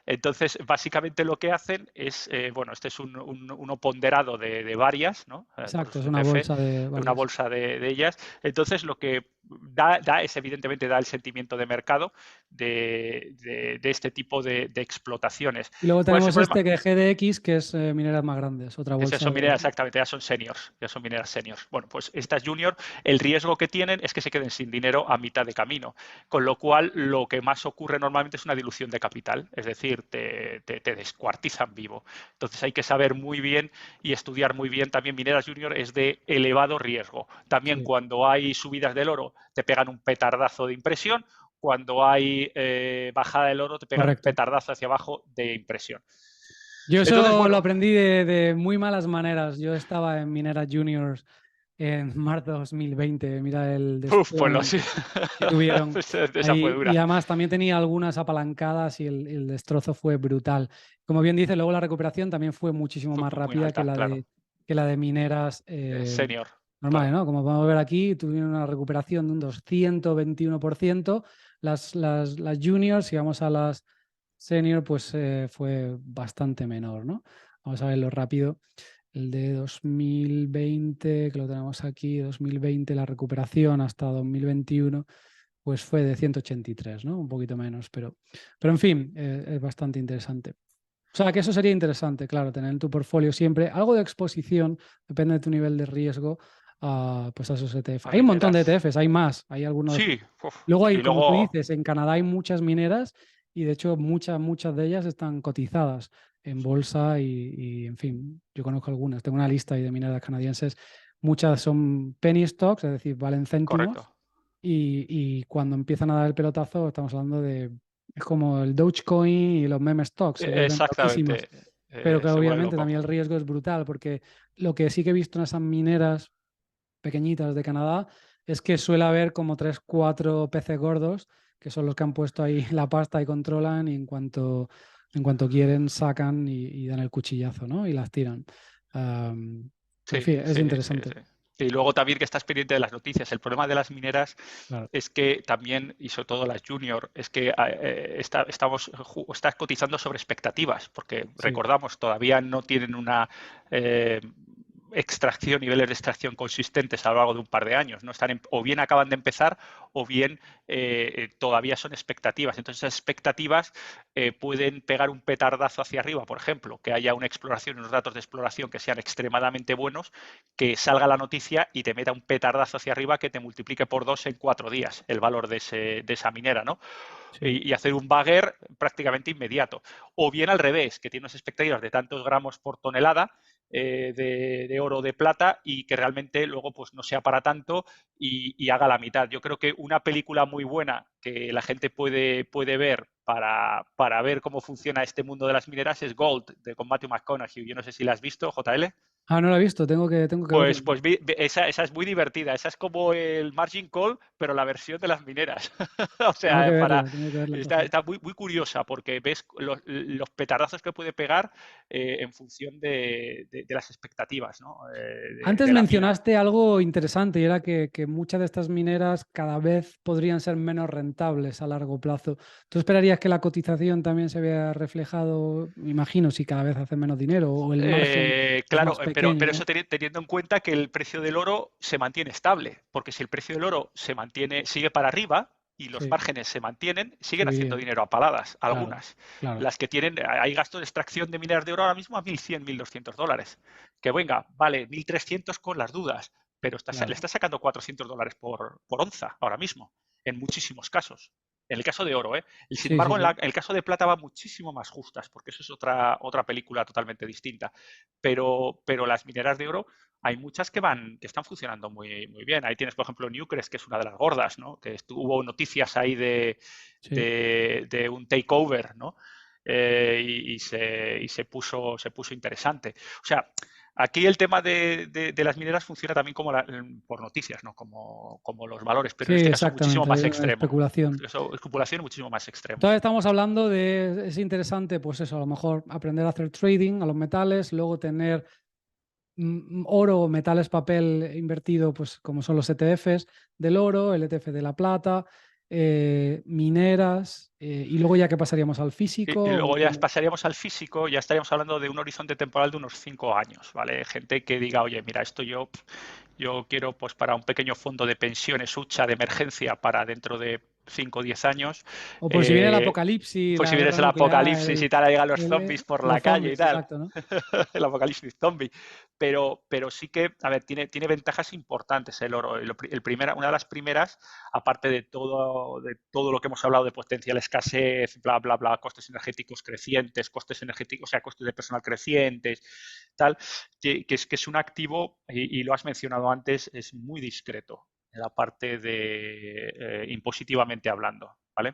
Entonces, básicamente lo que hacen es, bueno, este es uno ponderado de varias, ¿no? Por Exacto, eso es es una ETF, bolsa de una varias. bolsa de ellas. Entonces, lo que da es, evidentemente, da el sentimiento de mercado de este tipo de explotaciones. Y luego ¿Cuál es el tenemos problema? este que es GDX, que es Mineras Más Grandes, otra Esas bolsa son de... mineras, exactamente, ya son seniors, ya son mineras seniors. Bueno, pues estas junior, el riesgo que tienen es que se queden sin dinero a mitad de camino, con lo cual lo que más ocurre normalmente es una dilución de capital, es decir, te descuartizan vivo. Entonces hay que saber muy bien y estudiar muy bien. También mineras junior es de elevado riesgo. También Sí, cuando hay subidas del oro te pegan un petardazo de impresión, cuando hay bajada del oro te pegan un correcto. petardazo hacia abajo de impresión. Yo Entonces, eso lo bueno, aprendí de muy malas maneras. Yo estaba en Mineras Juniors en marzo de 2020. Mira el Uf, pues lo destrozón sí. que tuvieron Esa fue ahí. Y dura. además también tenía algunas apalancadas y el destrozo fue brutal. Como bien dice, luego la recuperación también fue muchísimo Fue más muy rápida alta, claro. que la de mineras Senior, normales, claro. ¿no? Como podemos ver aquí, tuvieron una recuperación de un 221%. Las juniors, si vamos a las senior, pues fue bastante menor, ¿no? Vamos a verlo rápido. El de 2020, que lo tenemos aquí, 2020, la recuperación hasta 2021, pues fue de 183, ¿no? Un poquito menos, pero en fin, es bastante interesante. O sea, que eso sería interesante, claro, tener en tu portfolio siempre algo de exposición, depende de tu nivel de riesgo, pues a esos ETF. A Hay un montón de mineras. ETFs, hay más, hay algunos. Sí, uf. Luego hay, Y como tú luego, dices, en Canadá hay muchas mineras y de hecho muchas de ellas están cotizadas en bolsa en fin, yo conozco algunas, tengo una lista ahí de mineras canadienses, muchas son penny stocks, es decir, valen céntimos correcto. y cuando empiezan a dar el pelotazo estamos hablando es como el Dogecoin y los meme stocks, se vuelven loquísimos, Exactamente. pero que Se vuelve obviamente loco. también el riesgo es brutal porque lo que sí que he visto en esas mineras pequeñitas de Canadá es que suele haber como 3 4 peces gordos que son los que han puesto ahí la pasta y controlan y en cuanto quieren sacan y dan el cuchillazo, ¿no? Y las tiran. En Sí, fin, es sí, sí, interesante. sí. Y luego también que estás pendiente de las noticias. El problema de las mineras Claro. es que también, y sobre todo las junior, es que estás cotizando sobre expectativas, porque Sí, recordamos, todavía no tienen una eh, extracción, niveles de extracción consistentes a lo largo de un par de años. No están o bien acaban de empezar o bien todavía son expectativas. Entonces esas expectativas pueden pegar un petardazo hacia arriba, por ejemplo, que haya una exploración, unos datos de exploración que sean extremadamente buenos, que salga la noticia y te meta un petardazo hacia arriba que te multiplique por 2 en 4 días el valor de esa minera, ¿no? sí. Y hacer un bagger prácticamente inmediato. O bien al revés, que tiene unas expectativas de tantos gramos por tonelada de oro o de plata y que realmente luego pues no sea para tanto y haga la mitad. Yo creo que una película muy buena que la gente puede ver para ver cómo funciona este mundo de las mineras es Gold, con Matthew McConaughey. Yo no sé si la has visto, JL. Ah, no lo he visto, tengo que verla. Pues esa es muy divertida. Esa es como el margin call, pero la versión de las mineras. O sea, Tengo que verla entonces. está muy curiosa porque ves los petardazos que puede pegar en función de las expectativas, ¿no? Antes de la mina. mencionaste algo interesante y era que muchas de estas mineras cada vez podrían ser menos rentables a largo plazo. ¿Tú esperarías que la cotización también se vea reflejado, me imagino, si cada vez hace menos dinero o el margen es Claro, más pequeño, pero ¿no? eso teniendo en cuenta que el precio del oro se mantiene estable, porque si el precio del oro se mantiene, sigue para arriba y los Sí, márgenes se mantienen, siguen haciendo subirían. dinero a paladas, Claro, algunas. claro, Las que tienen, hay gastos de extracción de mineras de oro ahora mismo a 1.100, $1.200. Que venga, vale, 1.300 con las dudas, pero le claro. está sacando $400 por onza ahora mismo, en muchísimos casos. En el caso de oro, ¿eh? Y sin Sí, sí, embargo, sí. el caso de plata va muchísimo más justas, porque eso es otra película totalmente distinta. Pero las mineras de oro hay muchas que están funcionando muy bien. Ahí tienes, por ejemplo, Newcrest, que es una de las gordas, ¿no? Que hubo noticias ahí Sí. de un takeover, ¿no? Se puso interesante. O sea, aquí el tema de las mineras funciona también por noticias, ¿no? Como los valores, pero Sí, en este caso muchísimo exactamente, hay más una extremo. especulación. Especulación muchísimo más extremo. Entonces estamos hablando es interesante, pues eso, a lo mejor aprender a hacer trading a los metales, luego tener oro o metales papel invertido, pues como son los ETFs del oro, el ETF de la plata, mineras, y luego ya que pasaríamos al físico. Y luego O ya como- pasaríamos al físico, ya estaríamos hablando de un horizonte temporal de unos 5 años, ¿vale? Gente que diga, oye, mira, yo quiero pues para un pequeño fondo de pensiones hucha de emergencia para dentro de 5 o 10 años, o por si viene el eh, apocalipsis, pues la si vienes guerra el nuclear, apocalipsis y tal, llegan los zombies por la los calle y zombies, tal, exacto, ¿no? el apocalipsis zombie. Pero sí que, a ver, tiene ventajas importantes el oro. Una de las primeras, aparte de todo lo que hemos hablado de potencial escasez, bla, bla, bla, costes energéticos crecientes, costes energéticos, o sea, costes de personal crecientes, tal, que es un activo, y lo has mencionado antes, es muy discreto en la parte de impositivamente hablando. ¿vale?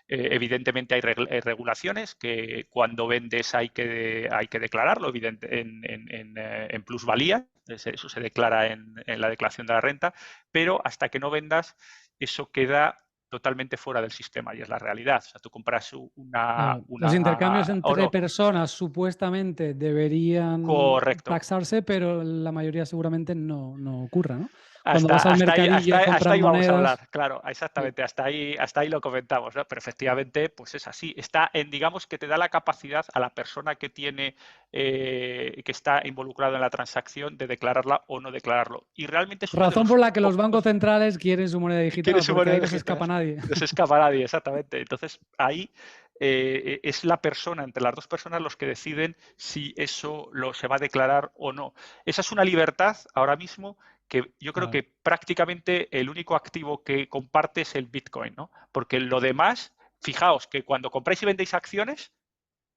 Evidentemente hay regulaciones que cuando vendes hay que declararlo en plusvalía, eso se declara en la declaración de la renta, pero hasta que no vendas eso queda totalmente fuera del sistema y es la realidad. O sea, tú compras Claro. Los intercambios entre oro. personas supuestamente deberían Correcto. taxarse, pero la mayoría seguramente no ocurra, ¿no? Cuando vas al mercadillo y Hasta compras ahí vamos a monedas. hablar, claro, Sí. exactamente, hasta ahí lo comentamos, ¿no? Pero efectivamente, pues es así. Está digamos que te da la capacidad a la persona que tiene, que está involucrada en la transacción de declararla o no declararlo. Y realmente es uno de Razón los por la que los bancos pocos centrales quieren su moneda que quiere digital, su porque moneda ahí no se digital. escapa nadie. No se escapa nadie, exactamente. Entonces, ahí es la persona, entre las dos personas, los que deciden si eso se va a declarar o no. Esa es una libertad ahora mismo que yo creo Claro. que prácticamente el único activo que comparte es el Bitcoin, ¿no? Porque lo demás, fijaos que cuando compráis y vendéis acciones,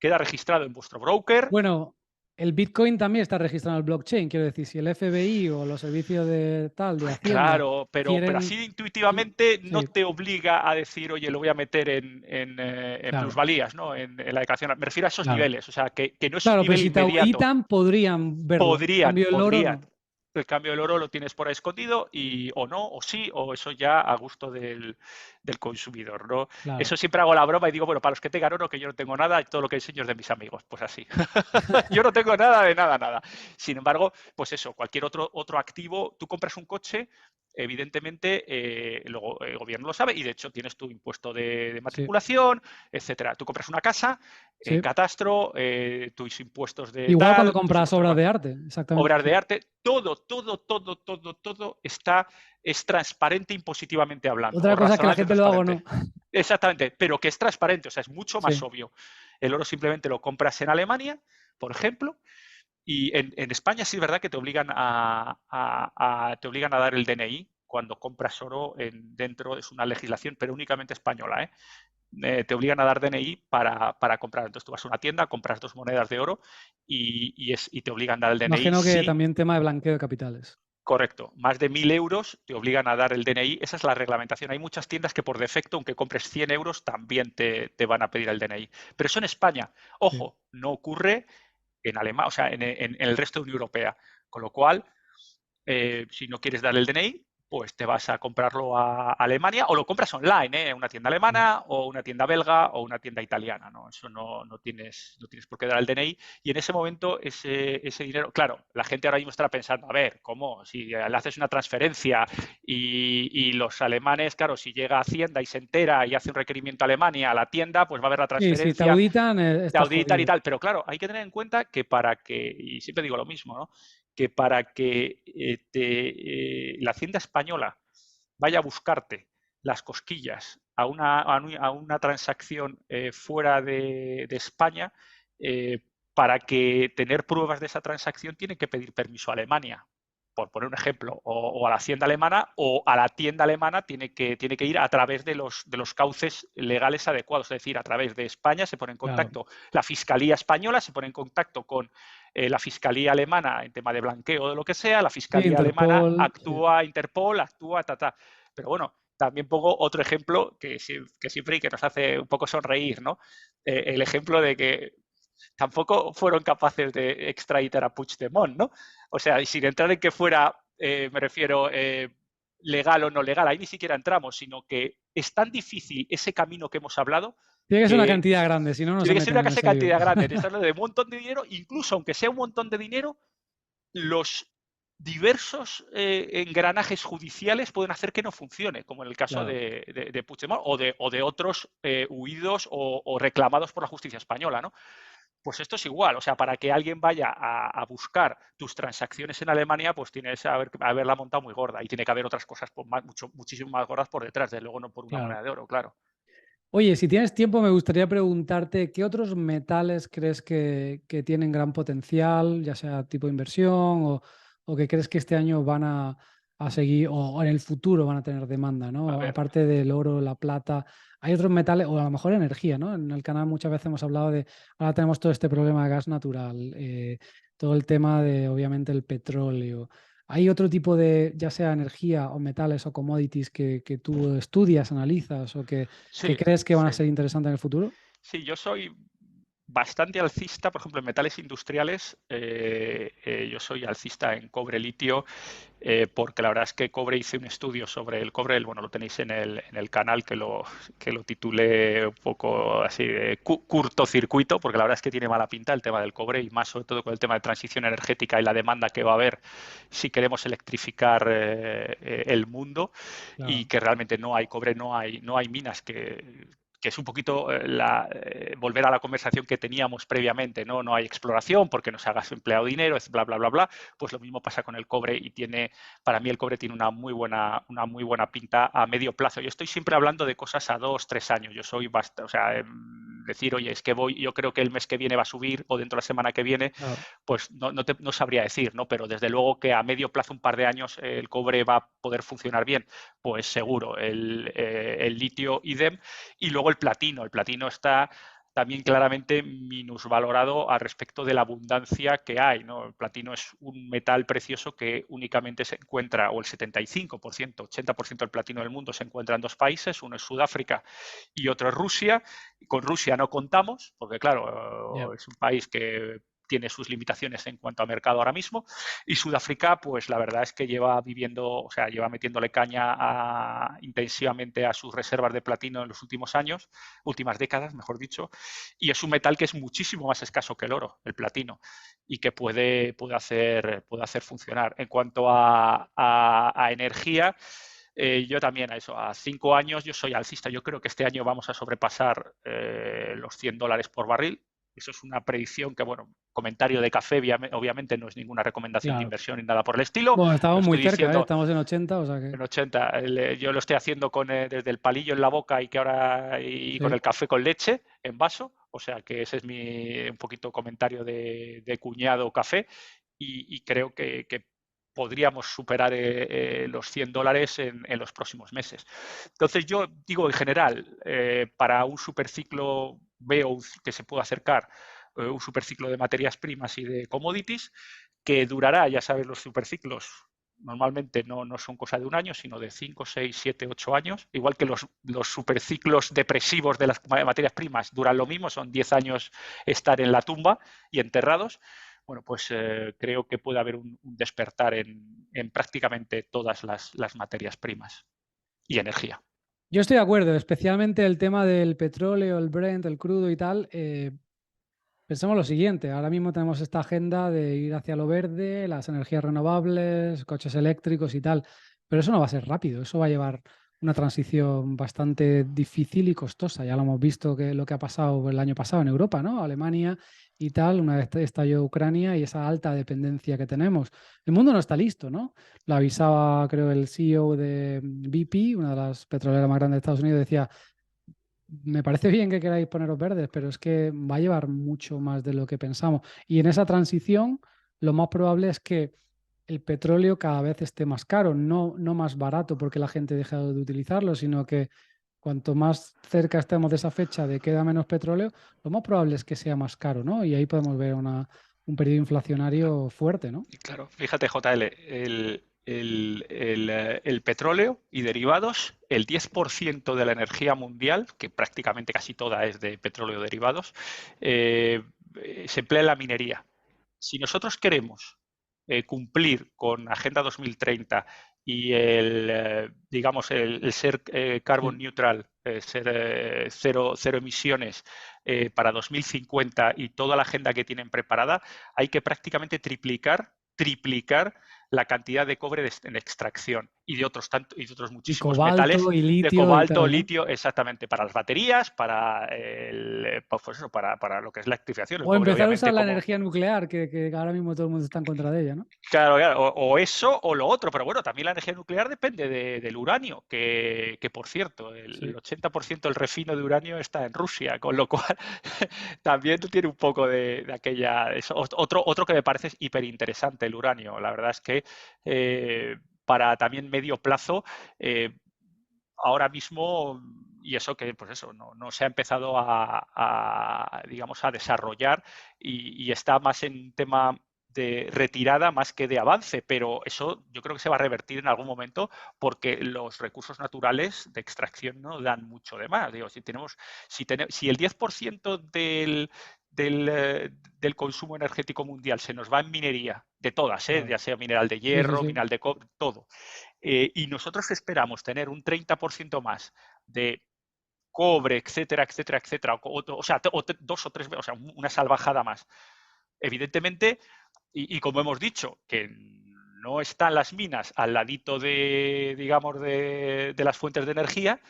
queda registrado en vuestro broker. Bueno, el Bitcoin también está registrado en el blockchain. Quiero decir, si el FBI o los servicios de tal, de Hacienda, Claro, pero quieren. así intuitivamente no Sí, te obliga a decir, oye, lo voy a meter en claro, plusvalías, ¿no? En la declaración. Me refiero a esos claro. niveles, o sea, que no es un Claro, pero nivel si te inmediato. auditan, podrían verlo. En cambio, el oro Podrían. no. El cambio del oro lo tienes por ahí escondido o no, o sí, o eso ya a gusto del consumidor, ¿no? Claro. Eso siempre hago la broma y digo, bueno, para los que tengan oro, que yo no tengo nada y todo lo que enseño es de mis amigos. Pues así. Yo no tengo nada de nada, nada. Sin embargo, pues eso, cualquier otro activo, tú compras un coche, evidentemente, luego el gobierno lo sabe y de hecho tienes tu impuesto de Sí, matriculación, etcétera. Tú compras una casa, sí. catastro, tus impuestos de Igual cuando tal, tus compras impuestos obras de arte, exactamente. obras Sí. de arte, todo es transparente impositivamente hablando, o Otra cosa es que la razonablemente gente lo haga o transparente. no. Exactamente, pero que es transparente, o sea, es mucho más Sí. obvio. El oro simplemente lo compras en Alemania, por ejemplo, y en España sí es verdad que te obligan te obligan a dar el DNI cuando compras oro dentro, es una legislación, pero únicamente española, ¿eh? Te obligan a dar DNI para comprar. Entonces tú vas a una tienda, compras 2 monedas de oro y te obligan a dar el DNI Imagino que si, también tema de blanqueo de capitales. correcto, más de 1.000 euros te obligan a dar el DNI. Esa es la reglamentación. Hay muchas tiendas que por defecto, aunque compres 100 euros, también te van a pedir el DNI. Pero eso en España, Sí. ojo, no ocurre en Alemania, o sea, en el resto de la Unión Europea. Con lo cual, si no quieres dar el DNI, pues te vas a comprarlo a Alemania o lo compras online, una tienda Claro. alemana o una tienda belga o una tienda italiana, ¿no? Eso no tienes por qué dar el DNI y en ese momento ese dinero, claro, la gente ahora mismo estará pensando, a ver, ¿cómo? Si le haces una transferencia y los alemanes, claro, si llega a Hacienda y se entera y hace un requerimiento a Alemania, a la tienda, pues va a haber la Sí, si te transferencia, auditan, te estás auditan y jodido. tal, pero claro, hay que tener en cuenta que y siempre digo lo mismo, ¿no? Que para que la Hacienda española vaya a buscarte las cosquillas a una transacción fuera de España, para que tener pruebas de esa transacción tiene que pedir permiso a Alemania, por poner un ejemplo, o a la Hacienda alemana o a la tienda alemana tiene que ir a través de los cauces legales adecuados, es decir, a través de España se pone en Claro. contacto la Fiscalía española, se pone en contacto con la Fiscalía alemana en tema de blanqueo o de lo que sea, la Sí, Fiscalía alemana Interpol. Sí. actúa, Interpol actúa, Pero bueno, también pongo otro ejemplo que siempre y que nos hace un poco sonreír, ¿no? El ejemplo de que tampoco fueron capaces de extraditar a Puigdemont, ¿no? O sea, y sin entrar en que fuera, me refiero, legal o no legal, ahí ni siquiera entramos, sino que es tan difícil ese camino que hemos hablado Tiene que ser una que cantidad grande, si no, no se tiene que ser meten una en casi ese lío. cantidad grande. Estás hablando de un montón de dinero, incluso aunque sea un montón de dinero, los diversos engranajes judiciales pueden hacer que no funcione, como en el caso Claro. de Puigdemont o de otros huidos o reclamados por la justicia española, ¿no? Pues esto es igual, o sea, para que alguien vaya a buscar tus transacciones en Alemania, pues tienes que haberla montado muy gorda y tiene que haber otras cosas muchísimo más gordas por detrás, de luego no por una Claro. moneda de oro, claro. Oye, si tienes tiempo, me gustaría preguntarte qué otros metales crees que tienen gran potencial, ya sea tipo inversión o que crees que este año van a seguir o en el futuro van a tener demanda, A ¿no? ver, Aparte del oro, la plata, hay otros metales o a lo mejor energía, ¿no? En el canal muchas veces hemos hablado de, ahora tenemos todo este problema de gas natural, todo el tema de, obviamente, el petróleo. ¿Hay otro tipo de, ya sea energía o metales o commodities que tú estudias, analizas o que Sí, crees que van a sí. ser interesantes en el futuro? Sí, yo soy bastante alcista, por ejemplo, en metales industriales. Yo soy alcista en cobre, litio, porque la verdad es que cobre hice un estudio sobre el cobre, bueno, lo tenéis en el canal que lo titulé un poco así de cortocircuito, porque la verdad es que tiene mala pinta el tema del cobre y más sobre todo con el tema de transición energética y la demanda que va a haber si queremos electrificar el mundo y Claro. que realmente no hay cobre, no hay minas que es un poquito volver a la conversación que teníamos previamente, ¿no? No hay exploración porque no se haga empleado dinero, es bla, bla, bla, bla. Pues lo mismo pasa con el cobre y para mí el cobre tiene una muy buena pinta a medio plazo. Yo estoy siempre hablando de cosas a 2, 3 años. Yo soy bastante, o sea, decir, oye, es que yo creo que el mes que viene va a subir o dentro de la semana que viene, Claro. pues no sabría decir, ¿no? Pero desde luego que a medio plazo, un par de años, el cobre va a poder funcionar bien, pues seguro. El litio, idem. Y luego el platino. El platino está también claramente minusvalorado al respecto de la abundancia que hay, ¿no? El platino es un metal precioso que únicamente se encuentra, o el 75%, 80% del platino del mundo se encuentra en 2 países, uno es Sudáfrica y otro es Rusia. Con Rusia no contamos, porque Ya. claro, es un país que tiene sus limitaciones en cuanto a mercado ahora mismo, y Sudáfrica, pues la verdad es que lleva viviendo, o sea, lleva metiéndole caña intensivamente a sus reservas de platino en los últimos años, últimas décadas, mejor dicho, y es un metal que es muchísimo más escaso que el oro, el platino, y que puede hacer funcionar. En cuanto a energía, yo también a 5 años yo soy alcista. Yo creo que este año vamos a sobrepasar los $100 por barril. Eso es una predicción que, bueno, comentario de café, obviamente no es ninguna recomendación de Claro. inversión ni nada por el estilo. Bueno, Lo estamos muy estoy cerca, ¿eh? diciendo Estamos en 80, o sea que en 80. Yo lo estoy haciendo desde el palillo en la boca y que ahora y con sí. el café con leche en vaso. O sea que ese es un poquito comentario de cuñado café y creo que podríamos superar los $100 en los próximos meses. Entonces yo digo en general, para un superciclo veo que se puede acercar un superciclo de materias primas y de commodities que durará, ya sabes, los superciclos normalmente no son cosa de un año, sino de 5, 6, 7, 8 años, igual que los superciclos depresivos de las materias primas duran lo mismo, son 10 años estar en la tumba y enterrados. Bueno, pues creo que puede haber un despertar en prácticamente todas las materias primas y energía. Yo estoy de acuerdo, especialmente el tema del petróleo, el Brent, el crudo y tal. Pensemos lo siguiente, ahora mismo tenemos esta agenda de ir hacia lo verde, las energías renovables, coches eléctricos y tal, pero eso no va a ser rápido, eso va a llevar una transición bastante difícil y costosa. Ya lo hemos visto que lo que ha pasado el año pasado en Europa, ¿no? Alemania y tal, una vez estalló Ucrania y esa alta dependencia que tenemos. El mundo no está listo, ¿no? Lo avisaba, creo, el CEO de BP, una de las petroleras más grandes de Estados Unidos, decía, me parece bien que queráis poneros verdes, pero es que va a llevar mucho más de lo que pensamos. Y en esa transición, lo más probable es que el petróleo cada vez esté más caro, no más barato porque la gente deja de utilizarlo, sino que cuanto más cerca estemos de esa fecha de queda menos petróleo, lo más probable es que sea más caro, ¿no? Y ahí podemos ver un periodo inflacionario fuerte, ¿no? Y claro, fíjate, JL, el petróleo y derivados, el 10% de la energía mundial, que prácticamente casi toda es de petróleo derivados, eh, se emplea en la minería. Si nosotros queremos cumplir con Agenda 2030 y digamos, el ser carbon Sí. neutral, ser cero emisiones para 2050 y toda la agenda que tienen preparada, hay que prácticamente triplicar la cantidad de cobre en extracción y de otros Y muchísimos metales, cobalto y de litio y cobalto, tal, ¿no? litio, exactamente, para las baterías, pues eso, para lo que es la electrificación. El O cobre, empezar a usar obviamente, la como, energía nuclear, que ahora mismo todo el mundo está en contra de ella, ¿no? claro, claro, o eso o lo otro, pero bueno, también la energía nuclear depende del uranio, que por cierto, el Sí. 80% del refino de uranio está en Rusia, con lo cual también tiene un poco de aquella... Otro que me parece hiper interesante, el uranio. La verdad es que para también medio plazo, ahora mismo, y eso que pues eso, no se ha empezado digamos, a desarrollar y está más en un tema de retirada más que de avance, pero eso yo creo que se va a revertir en algún momento porque los recursos naturales de extracción no dan mucho de más. Digo, si el 10% del consumo energético mundial se nos va en minería, de todas, Claro. ya sea mineral de Sí, sí, hierro, sí. mineral de cobre, todo, y nosotros esperamos tener un 30% más de cobre, etcétera, etcétera, etcétera, o sea, dos o tres, o sea, una salvajada más. Evidentemente, y como hemos dicho, que no están las minas al ladito de, digamos, de las fuentes de energía,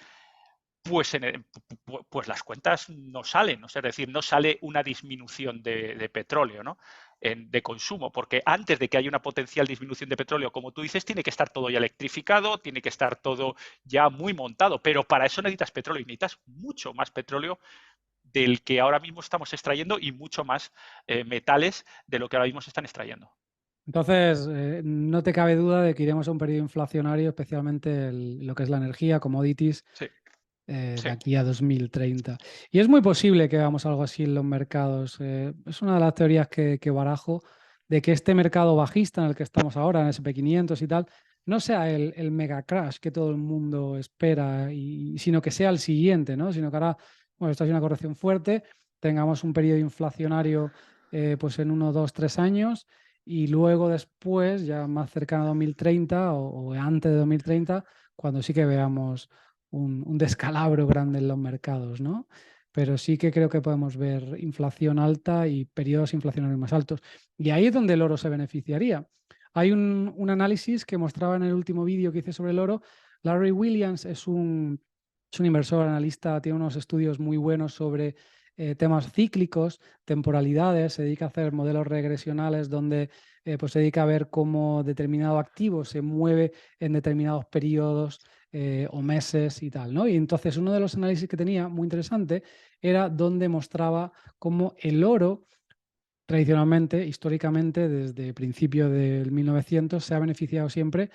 pues, pues las cuentas no salen, ¿no? Es decir, no sale una disminución de petróleo, ¿no? De consumo, porque antes de que haya una potencial disminución de petróleo, como tú dices, tiene que estar todo ya electrificado, tiene que estar todo ya muy montado, pero para eso necesitas petróleo y necesitas mucho más petróleo del que ahora mismo estamos extrayendo y mucho más metales de lo que ahora mismo se están extrayendo. Entonces, no te cabe duda de que iremos a un periodo inflacionario, especialmente lo que es la energía, commodities, Sí, de sí. aquí a 2030. Y es muy posible que veamos algo así en los mercados. Es una de las teorías que barajo de que este mercado bajista en el que estamos ahora, en SP500 y tal, no sea el mega crash que todo el mundo espera, sino que sea el siguiente, ¿no? Sino que ahora, bueno, esto es una corrección fuerte, tengamos un periodo inflacionario pues en 1, 2, 3 años y luego después, ya más cercano a 2030 o antes de 2030, cuando sí que veamos un descalabro grande en los mercados, ¿no? Pero sí que creo que podemos ver inflación alta y periodos inflacionarios más altos. Y ahí es donde el oro se beneficiaría. Hay un análisis que mostraba en el último vídeo que hice sobre el oro. Larry Williams es un inversor, analista, tiene unos estudios muy buenos sobre temas cíclicos, temporalidades, se dedica a hacer modelos regresionales donde pues se dedica a ver cómo determinado activo se mueve en determinados periodos o meses y tal, ¿no? Y entonces uno de los análisis que tenía muy interesante era donde mostraba cómo el oro tradicionalmente, históricamente, desde principio del 1900, se ha beneficiado siempre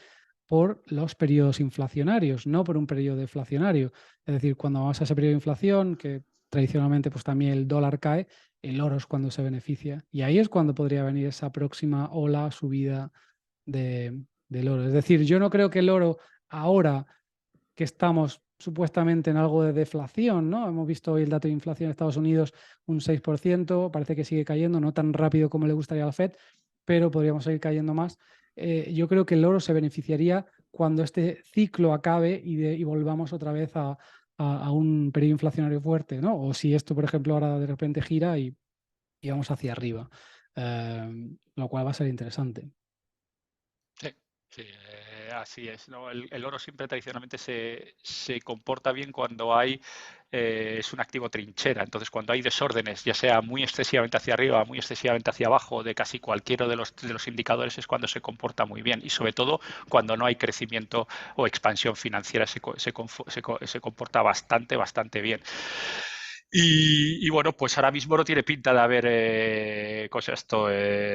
por los periodos inflacionarios, no por un periodo deflacionario. Es decir, cuando vamos a ese periodo de inflación, que tradicionalmente pues también el dólar cae, el oro es cuando se beneficia. Y ahí es cuando podría venir esa próxima ola subida del oro. Es decir, yo no creo que el oro ahora que estamos supuestamente en algo de deflación, ¿no? Hemos visto hoy el dato de inflación en Estados Unidos, un 6%, parece que sigue cayendo, no tan rápido como le gustaría al Fed, pero podríamos seguir cayendo más. Yo creo que el oro se beneficiaría cuando este ciclo acabe y volvamos otra vez a un periodo inflacionario fuerte, ¿no? O si esto, por ejemplo, ahora de repente gira y vamos hacia arriba, lo cual va a ser interesante. Sí, sí, así es, ¿no? El oro siempre tradicionalmente se comporta bien cuando es un activo trinchera. Entonces, cuando hay desórdenes, ya sea muy excesivamente hacia arriba, muy excesivamente hacia abajo, de casi cualquiera de los indicadores, es cuando se comporta muy bien. Y sobre todo cuando no hay crecimiento o expansión financiera, se comporta bastante, bastante bien. Y bueno, pues ahora mismo no tiene pinta de haber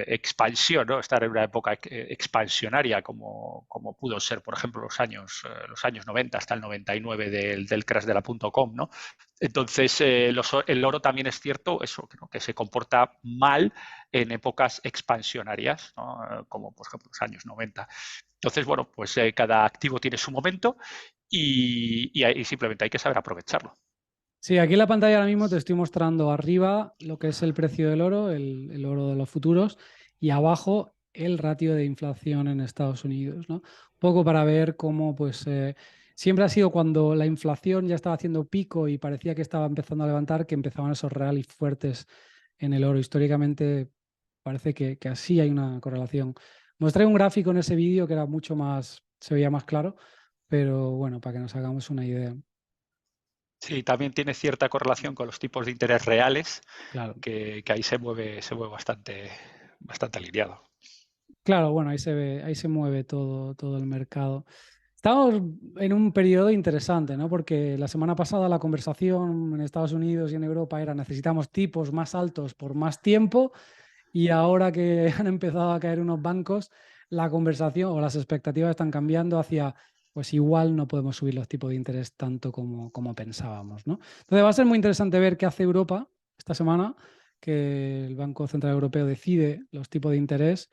expansión, ¿no? Estar en una época expansionaria como pudo ser, por ejemplo, los años 90 hasta el 99 del crash de la .com, ¿no? Entonces, el oro también es cierto, eso, ¿no? Que se comporta mal en épocas expansionarias, ¿no? Como por ejemplo los años 90. Entonces, bueno, pues cada activo tiene su momento y simplemente hay que saber aprovecharlo. Sí, aquí en la pantalla ahora mismo te estoy mostrando arriba lo que es el precio del oro, el oro de los futuros, y abajo el ratio de inflación en Estados Unidos, ¿no? Un poco para ver cómo, pues, siempre ha sido cuando la inflación ya estaba haciendo pico y parecía que estaba empezando a levantar, que empezaban esos rallies fuertes en el oro. Históricamente parece que así hay una correlación. Mostré un gráfico en ese vídeo que era mucho más, se veía más claro, pero bueno, para que nos hagamos una idea. Sí, también tiene cierta correlación con los tipos de interés reales, Claro. que ahí se mueve bastante, bastante alineado. Claro, bueno, ahí se mueve todo el mercado. Estamos en un periodo interesante, ¿no? Porque la semana pasada la conversación en Estados Unidos y en Europa era necesitamos tipos más altos por más tiempo y ahora que han empezado a caer unos bancos, la conversación o las expectativas están cambiando hacia, pues igual no podemos subir los tipos de interés tanto como pensábamos, ¿no? Entonces va a ser muy interesante ver qué hace Europa esta semana que el Banco Central Europeo decide los tipos de interés,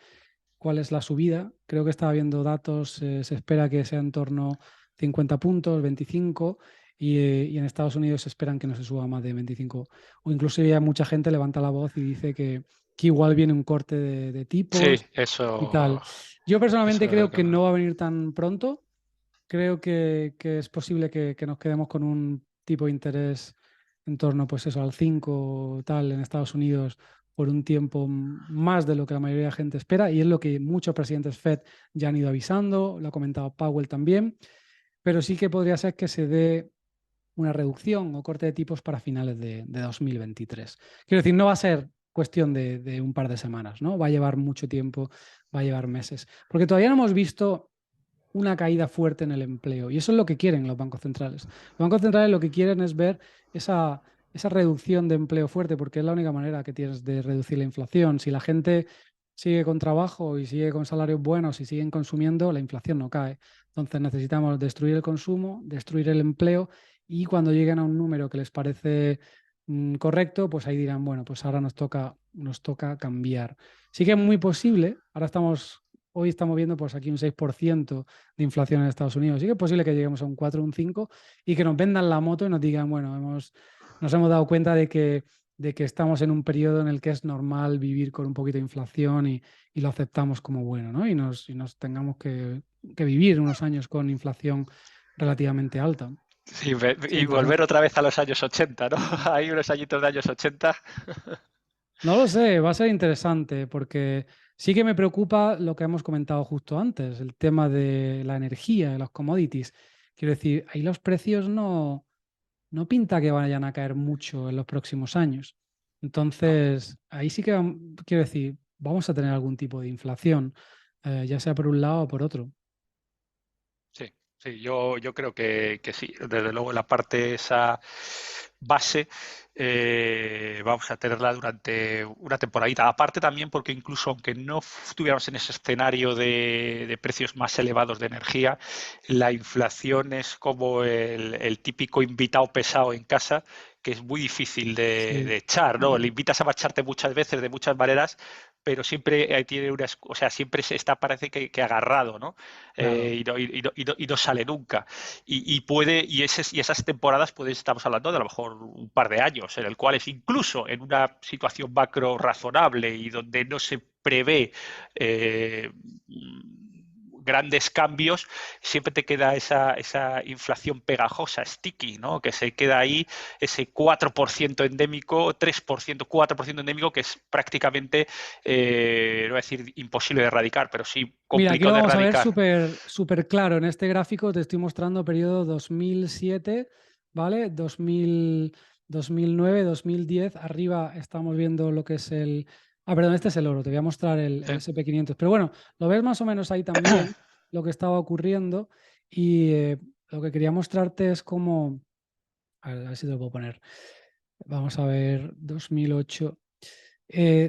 cuál es la subida. Creo que estaba viendo datos, se espera que sea en torno a 50 puntos, 25, y en Estados Unidos se esperan que no se suba más de 25. O incluso ya mucha gente levanta la voz y dice que igual viene un corte de Sí, tipos y eso, tal. Yo personalmente eso es creo lo que que va. no va a venir tan pronto. Creo que es posible que nos quedemos con un tipo de interés en torno, pues eso, al 5 o tal en Estados Unidos por un tiempo más de lo que la mayoría de la gente espera, y es lo que muchos presidentes Fed ya han ido avisando, lo ha comentado Powell también, pero sí que podría ser que se dé una reducción o corte de tipos para finales de 2023. Quiero decir, no va a ser cuestión de un par de semanas, ¿no? Va a llevar mucho tiempo, va a llevar meses, porque todavía no hemos visto una caída fuerte en el empleo. Y eso es lo que quieren los bancos centrales. Los bancos centrales lo que quieren es ver esa reducción de empleo fuerte, porque es la única manera que tienes de reducir la inflación. Si la gente sigue con trabajo y sigue con salarios buenos y siguen consumiendo, la inflación no cae. Entonces necesitamos destruir el consumo, destruir el empleo, y cuando lleguen a un número que les parece correcto, pues ahí dirán, bueno, pues ahora nos toca cambiar. Sí que es muy posible, hoy estamos viendo pues aquí un 6% de inflación en Estados Unidos. Sí que es posible que lleguemos a un 4 o un 5 y que nos vendan la moto y nos digan, bueno, nos hemos dado cuenta de que estamos en un periodo en el que es normal vivir con un poquito de inflación y lo aceptamos como bueno, ¿no? Y nos tengamos que vivir unos años con inflación relativamente alta. Sí, Sería y volver interesante. otra vez a los años 80, ¿no? Hay unos añitos de años 80. No lo sé, va a ser interesante porque sí que me preocupa lo que hemos comentado justo antes, el tema de la energía, de los commodities. Quiero decir, ahí los precios no pinta que vayan a caer mucho en los próximos años. No, Entonces, ahí sí que quiero decir, vamos a tener algún tipo de inflación, ya sea por un lado o por otro. sí, sí, yo creo que sí. Desde luego la parte esa base vamos a tenerla durante una temporadita. Aparte también porque incluso aunque no estuviéramos en ese escenario de precios más elevados de energía, la inflación es como el típico invitado pesado en casa que es muy difícil Sí. de echar, ¿no? Le invitas a marcharte muchas veces, de muchas maneras, pero siempre tiene o sea, siempre se está, parece que agarrado, ¿no? Claro. Y no sale nunca. Y esas temporadas, pues estamos hablando de a lo mejor un par de años, en el cual es incluso en una situación macro razonable y donde no se prevé eh, grandes cambios, siempre te queda esa inflación pegajosa, sticky, ¿no? Que se queda ahí ese 4% endémico, 3%, 4% endémico, que es prácticamente, no voy a decir imposible de erradicar, pero sí Mira, aquí lo complicado de vamos a ver erradicar. súper súper claro. En este gráfico te estoy mostrando periodo 2007, ¿vale? 2009, 2010. Arriba estamos viendo lo que es el... Ah, perdón, este es el oro. Te voy a mostrar el Sí. SP 500. Pero bueno, lo ves más o menos ahí también lo que estaba ocurriendo. Y lo que quería mostrarte es cómo... A ver si te lo puedo poner. Vamos a ver, 2008.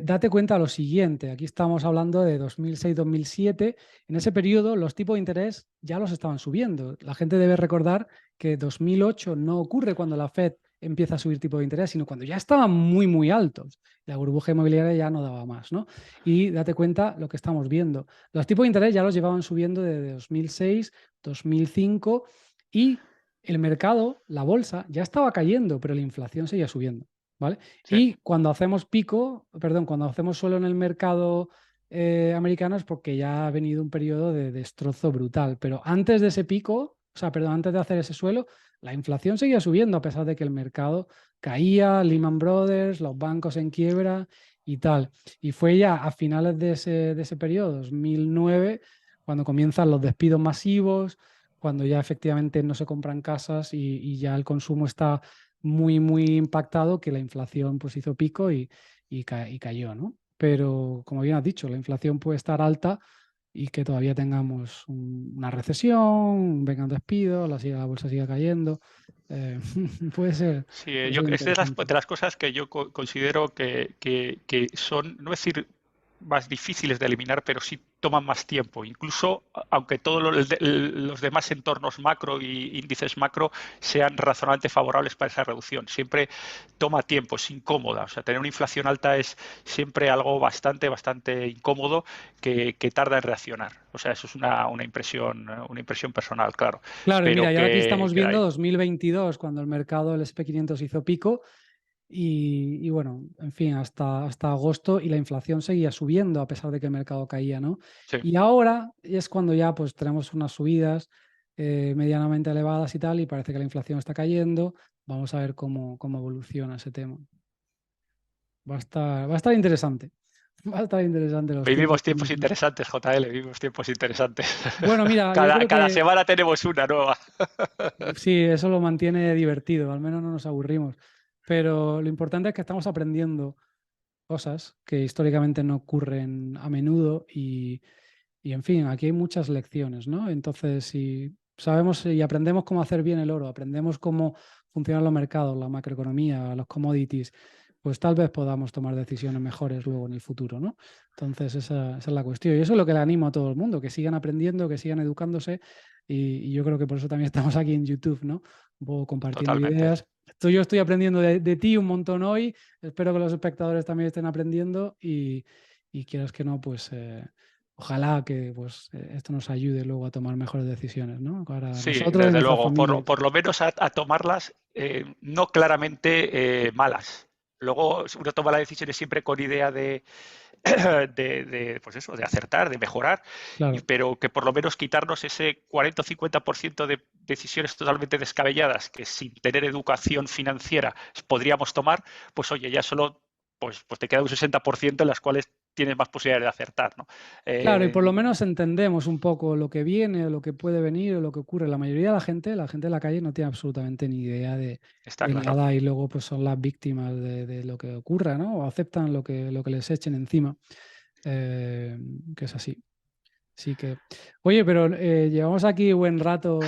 Date cuenta lo siguiente, aquí estamos hablando de 2006-2007, en ese periodo los tipos de interés ya los estaban subiendo. La gente debe recordar que 2008 no ocurre cuando la Fed empieza a subir tipos de interés, sino cuando ya estaban muy, muy altos. La burbuja inmobiliaria ya no daba más, ¿no? Y date cuenta lo que estamos viendo. Los tipos de interés ya los llevaban subiendo desde 2006, 2005, y el mercado, la bolsa, ya estaba cayendo, pero la inflación seguía subiendo. ¿Vale? Sí. Y cuando hacemos pico, perdón, cuando hacemos suelo en el mercado americano es porque ya ha venido un periodo de destrozo brutal. Pero antes de ese pico, o sea, perdón, antes de hacer ese suelo, la inflación seguía subiendo a pesar de que el mercado caía, Lehman Brothers, los bancos en quiebra y tal. Y fue ya a finales de ese periodo, 2009, cuando comienzan los despidos masivos, cuando ya efectivamente no se compran casas y ya el consumo está muy, muy impactado, que la inflación pues hizo pico y cayó, ¿no? Pero como bien has dicho, la inflación puede estar alta y que todavía tengamos una recesión, vengan despidos, la bolsa siga cayendo. Eh, puede ser, Sí, puede ser es interesante. de las cosas que yo considero que son, no decir más difíciles de eliminar, pero sí toman más tiempo. Incluso aunque todos los demás entornos macro y índices macro sean razonablemente favorables para esa reducción, siempre toma tiempo, es incómoda. O sea, tener una inflación alta es siempre algo bastante incómodo que tarda en reaccionar. O sea, eso es una impresión personal, claro. Claro, y Espero mira, y ahora aquí estamos que de viendo ahí. 2022, cuando el mercado del SP500 hizo pico y bueno, en fin, hasta agosto y la inflación seguía subiendo a pesar de que el mercado caía, ¿no? Sí, Y ahora es cuando ya pues tenemos unas subidas medianamente elevadas y tal, y parece que la inflación está cayendo. Vamos a ver cómo evoluciona ese tema. Va a estar interesante. Va a estar interesante los tiempos vivimos que tiempos vienen. interesantes, JL, vivimos tiempos interesantes. Bueno, mira, yo Cada, creo cada que semana tenemos una nueva. sí, eso lo mantiene divertido, al menos no nos aburrimos. Pero lo importante es que estamos aprendiendo cosas que históricamente no ocurren a menudo y en fin, aquí hay muchas lecciones, ¿no? Entonces, si sabemos y aprendemos cómo hacer bien el oro, aprendemos cómo funcionan los mercados, la macroeconomía, los commodities, pues tal vez podamos tomar decisiones mejores luego en el futuro, ¿no? Entonces, esa es la cuestión. Y eso es lo que le animo a todo el mundo, que sigan aprendiendo, que sigan educándose y yo creo que por eso también estamos aquí en YouTube, ¿no? Un poco compartiendo Totalmente. ideas. Yo estoy aprendiendo de ti un montón hoy, espero que los espectadores también estén aprendiendo y quieras que no, pues ojalá que pues, esto nos ayude luego a tomar mejores decisiones, ¿no? Para Sí, nosotros y desde nuestras luego, familias. por lo menos a tomarlas no claramente malas. Luego uno toma las decisiones siempre con idea pues eso, de acertar, de mejorar, Claro, pero que por lo menos quitarnos ese 40 o 50% de decisiones totalmente descabelladas que sin tener educación financiera podríamos tomar, pues oye, ya solo pues te queda un 60% en las cuales tienes más posibilidades de acertar, ¿no? claro, y Eh, por lo menos entendemos un poco lo que viene, o lo que puede venir, o lo que ocurre. La mayoría de la gente de la calle no tiene absolutamente ni idea está de claro. nada y luego pues son las víctimas de lo que ocurra, ¿no? O aceptan lo que les echen encima, eh, que es así. Sí que. Oye, pero llevamos aquí buen rato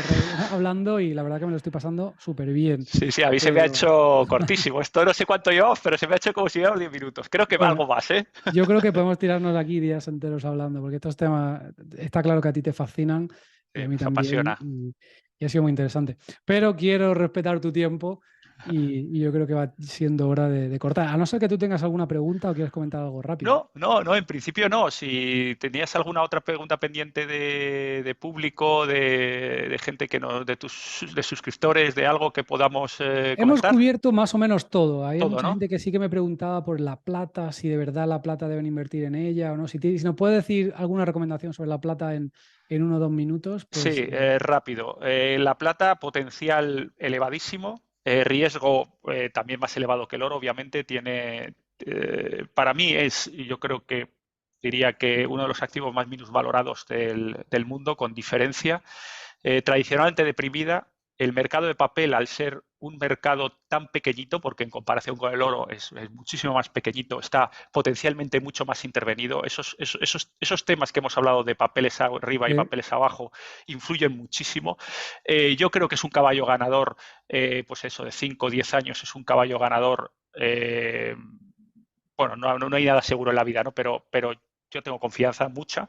hablando y la verdad que me lo estoy pasando súper bien. Sí, sí, a mí se me ha Pero hecho cortísimo. Esto no sé cuánto llevamos, pero se me ha hecho como si llevamos 10 minutos. Creo que bueno, algo más, ¿eh? yo creo que podemos tirarnos aquí días enteros hablando, porque estos temas está claro que a ti te fascinan y Sí, a mí nos también, apasiona. y ha sido muy interesante. Pero quiero respetar tu tiempo y yo creo que va siendo hora de cortar. A no ser que tú tengas alguna pregunta o quieras comentar algo rápido. No, no, no, en principio no. Si tenías alguna otra pregunta pendiente de público, de gente que no, de suscriptores, de algo que podamos Hemos comentar, cubierto más o menos todo. Había todo, mucha ¿no? gente que sí que me preguntaba por la plata, si de verdad la plata deben invertir en ella o no. Si nos puede decir alguna recomendación sobre la plata en 1 o 2 minutos, Sí, pues rápido. La plata, potencial elevadísimo, riesgo también más elevado que el oro, obviamente, para mí yo creo que diría que uno de los activos más minusvalorados del mundo, con diferencia. Tradicionalmente deprimida, el mercado de papel, al ser un mercado tan pequeñito, porque en comparación con el oro es muchísimo más pequeñito, está potencialmente mucho más intervenido. Esos temas que hemos hablado de papeles arriba y eh, papeles abajo influyen muchísimo. Yo creo que es un caballo ganador, pues eso, de 5 o 10 años es un caballo ganador. Bueno, no hay nada seguro en la vida, ¿no? Pero yo tengo confianza mucha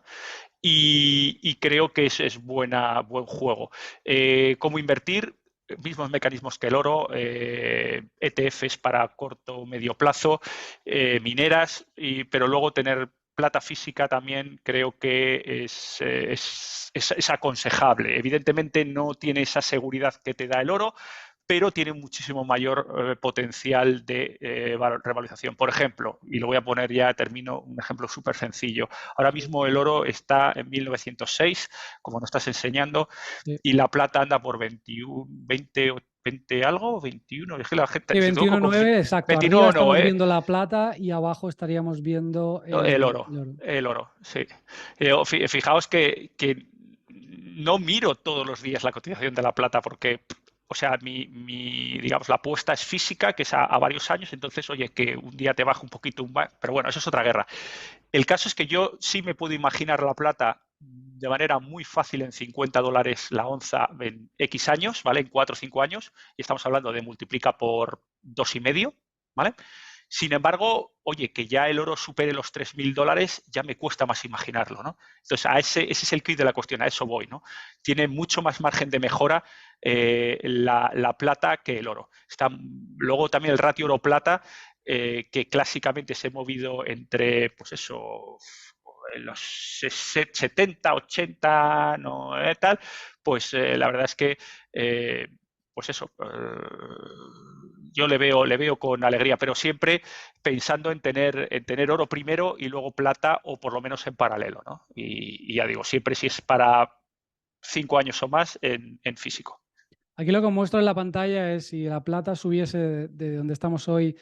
y creo que es buen juego. ¿Cómo invertir? Mismos mecanismos que el oro, ETFs para corto o medio plazo, mineras, pero luego tener plata física también creo que es aconsejable. Evidentemente no tiene esa seguridad que te da el oro, pero tiene muchísimo mayor potencial de revalorización. Por ejemplo, y lo voy a poner ya, termino, un ejemplo súper sencillo. Ahora mismo el oro está en 1906, como nos estás enseñando, eh, y la plata anda por 21, 20 algo, 21. Es que la gente sí, se tengo que 21,9, exacto. Arriba 21 no, estamos viendo la plata y abajo estaríamos viendo el el oro, oro. el oro, sí. Fijaos que no miro todos los días la cotización de la plata porque, o sea, digamos, la apuesta es física, que es a varios años, entonces, oye, que un día te baja un poquito, pero bueno, eso es otra guerra. El caso es que yo sí me puedo imaginar la plata de manera muy fácil en $50 la onza en X años, ¿vale? En 4 o 5 años, y estamos hablando de multiplica por 2,5, ¿vale? Sin embargo, oye, que ya el oro supere los $3.000, ya me cuesta más imaginarlo, ¿no? Entonces, ese es el quid de la cuestión, a eso voy, ¿no? Tiene mucho más margen de mejora la plata que el oro. Luego también el ratio oro-plata, que clásicamente se ha movido entre, pues eso, los 70, 80, no, tal, pues la verdad es que, pues eso, yo le veo con alegría, pero siempre pensando en tener oro primero y luego plata, o por lo menos en paralelo, ¿no? Y ya digo, siempre si es para 5 años o más en físico. Aquí lo que os muestro en la pantalla es si la plata subiese de donde estamos hoy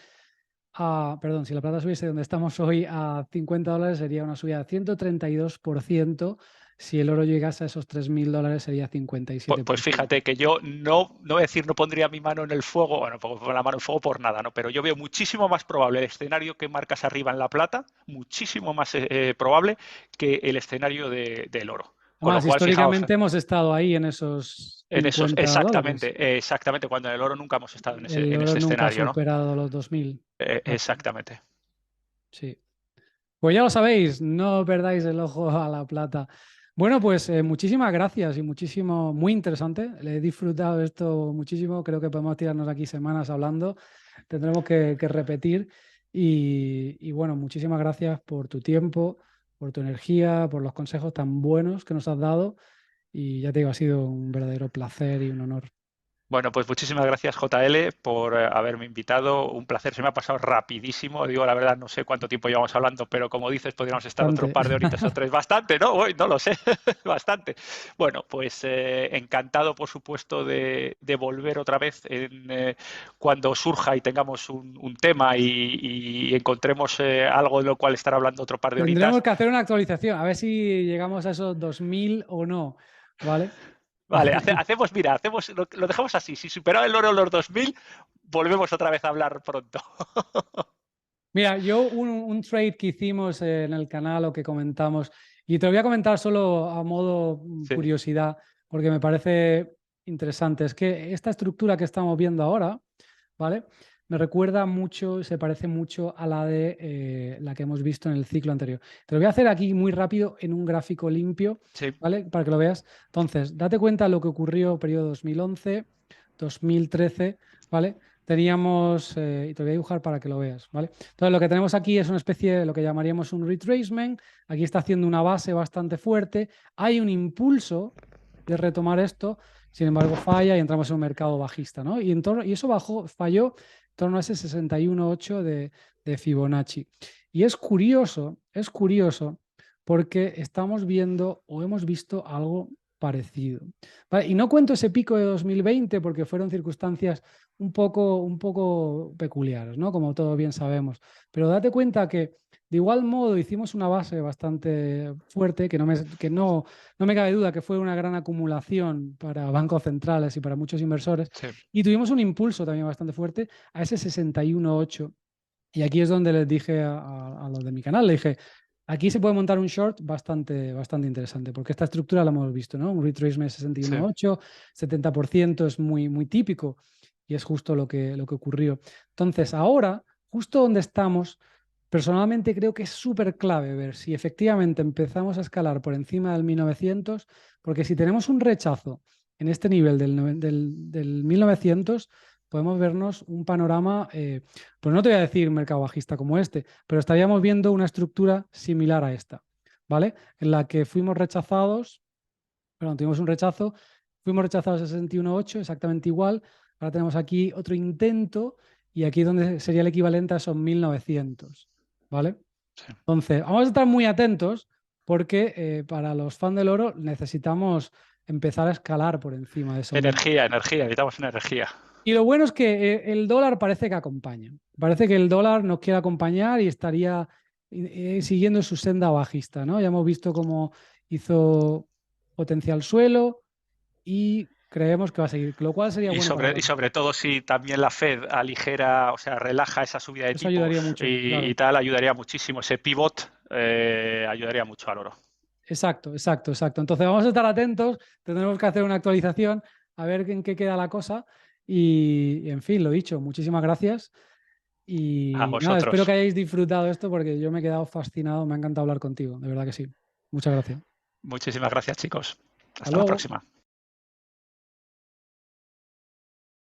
si la plata subiese de donde estamos hoy a $50, sería una subida de 132%. Si el oro llegase a esos $3.000, sería 57%. Pues fíjate que yo no voy a decir, no pondría mi mano en el fuego, bueno, pongo la mano en el fuego por nada, ¿no? Pero yo veo muchísimo más probable el escenario que marcas arriba en la plata, muchísimo más probable que el escenario del oro. Con lo Además, cual, fijaos, históricamente hemos estado ahí en esos en esos, $50. exactamente, cuando en el oro nunca hemos estado en El oro ese nunca ha escenario, ¿no? superado los 2.000. Exactamente. Sí. Pues ya lo sabéis, no perdáis el ojo a la plata. Bueno, pues muchísimas gracias y muy interesante. Le he disfrutado esto muchísimo. Creo que podemos tirarnos aquí semanas hablando. Tendremos que repetir. Y bueno, muchísimas gracias por tu tiempo, por tu energía, por los consejos tan buenos que nos has dado. Y ya te digo, ha sido un verdadero placer y un honor. Bueno, pues muchísimas gracias, JL, por haberme invitado. Un placer, se me ha pasado rapidísimo. Digo, la verdad, no sé cuánto tiempo llevamos hablando, pero como dices, podríamos estar otro Bastante. par de horitas o tres. Bastante, ¿no? Uy, no lo sé, bastante. Bueno, pues encantado, por supuesto, de volver otra vez cuando surja y tengamos un tema y encontremos algo de lo cual estar hablando otro par de Tendremos horitas. que hacer una actualización, a ver si llegamos a esos 2.000 o no, ¿vale? Vale, mira, lo dejamos así. Si superaba el oro los 2000, volvemos otra vez a hablar pronto. Mira, yo un trade que hicimos en el canal o que comentamos, y te lo voy a comentar solo a modo Sí, curiosidad, porque me parece interesante, es que esta estructura que estamos viendo ahora, ¿vale? Me recuerda mucho, se parece mucho a la de la que hemos visto en el ciclo anterior. Te lo voy a hacer aquí muy rápido en un gráfico limpio, sí. ¿vale? Para que lo veas. Entonces, date cuenta de lo que ocurrió periodo 2011, 2013, ¿vale? Teníamos, y te voy a dibujar para que lo veas, ¿vale? Entonces, lo que tenemos aquí es una especie de lo que llamaríamos un retracement. Aquí está haciendo una base bastante fuerte. Hay un impulso de retomar esto, sin embargo, falla y entramos en un mercado bajista, ¿no? Y eso falló en torno a ese 61.8 de Fibonacci. Y es curioso porque estamos viendo o hemos visto algo parecido. ¿Vale? Y no cuento ese pico de 2020 porque fueron circunstancias un poco peculiares, ¿no? Como todos bien sabemos. Pero date cuenta que de igual modo hicimos una base bastante fuerte, que no me cabe duda que fue una gran acumulación para bancos centrales y para muchos inversores. Sí. Y tuvimos un impulso también bastante fuerte a ese 61.8. Y aquí es donde les dije a los de mi canal, le dije, aquí se puede montar un short bastante interesante, porque esta estructura la hemos visto, ¿no? Un retracement 61.8, 70% es muy típico y es justo lo que ocurrió. Entonces, ahora, justo donde estamos, personalmente creo que es súper clave ver si efectivamente empezamos a escalar por encima del 1900, porque si tenemos un rechazo en este nivel del 1900, podemos vernos un panorama, pues no te voy a decir mercado bajista como este, pero estaríamos viendo una estructura similar a esta, ¿vale? En la que fuimos rechazados, tuvimos un rechazo, fuimos rechazados a 61.8, exactamente igual. Ahora tenemos aquí otro intento y aquí es donde sería el equivalente a esos 1900, ¿vale? Sí. Entonces, vamos a estar muy atentos porque para los fans del oro necesitamos empezar a escalar por encima de esos. Energía, necesitamos energía. Y lo bueno es que el dólar parece que acompaña. Parece que el dólar nos quiere acompañar y estaría siguiendo su senda bajista, ¿no? Ya hemos visto cómo hizo potencial suelo y creemos que va a seguir, lo cual sería bueno para el Y oro. sobre todo si también la Fed aligera, o sea, relaja esa subida de Eso ayudaría tipos mucho, claro. y tal, ayudaría muchísimo. Ese pivot ayudaría mucho al oro. Exacto. Entonces vamos a estar atentos, tendremos que hacer una actualización a ver en qué queda la cosa y en fin, lo dicho, muchísimas gracias Y A nada, espero vosotros. que hayáis disfrutado esto porque yo me he quedado fascinado, me ha encantado hablar contigo, de verdad que sí. Muchas gracias. Muchísimas gracias, chicos. Hasta Hasta la luego. próxima.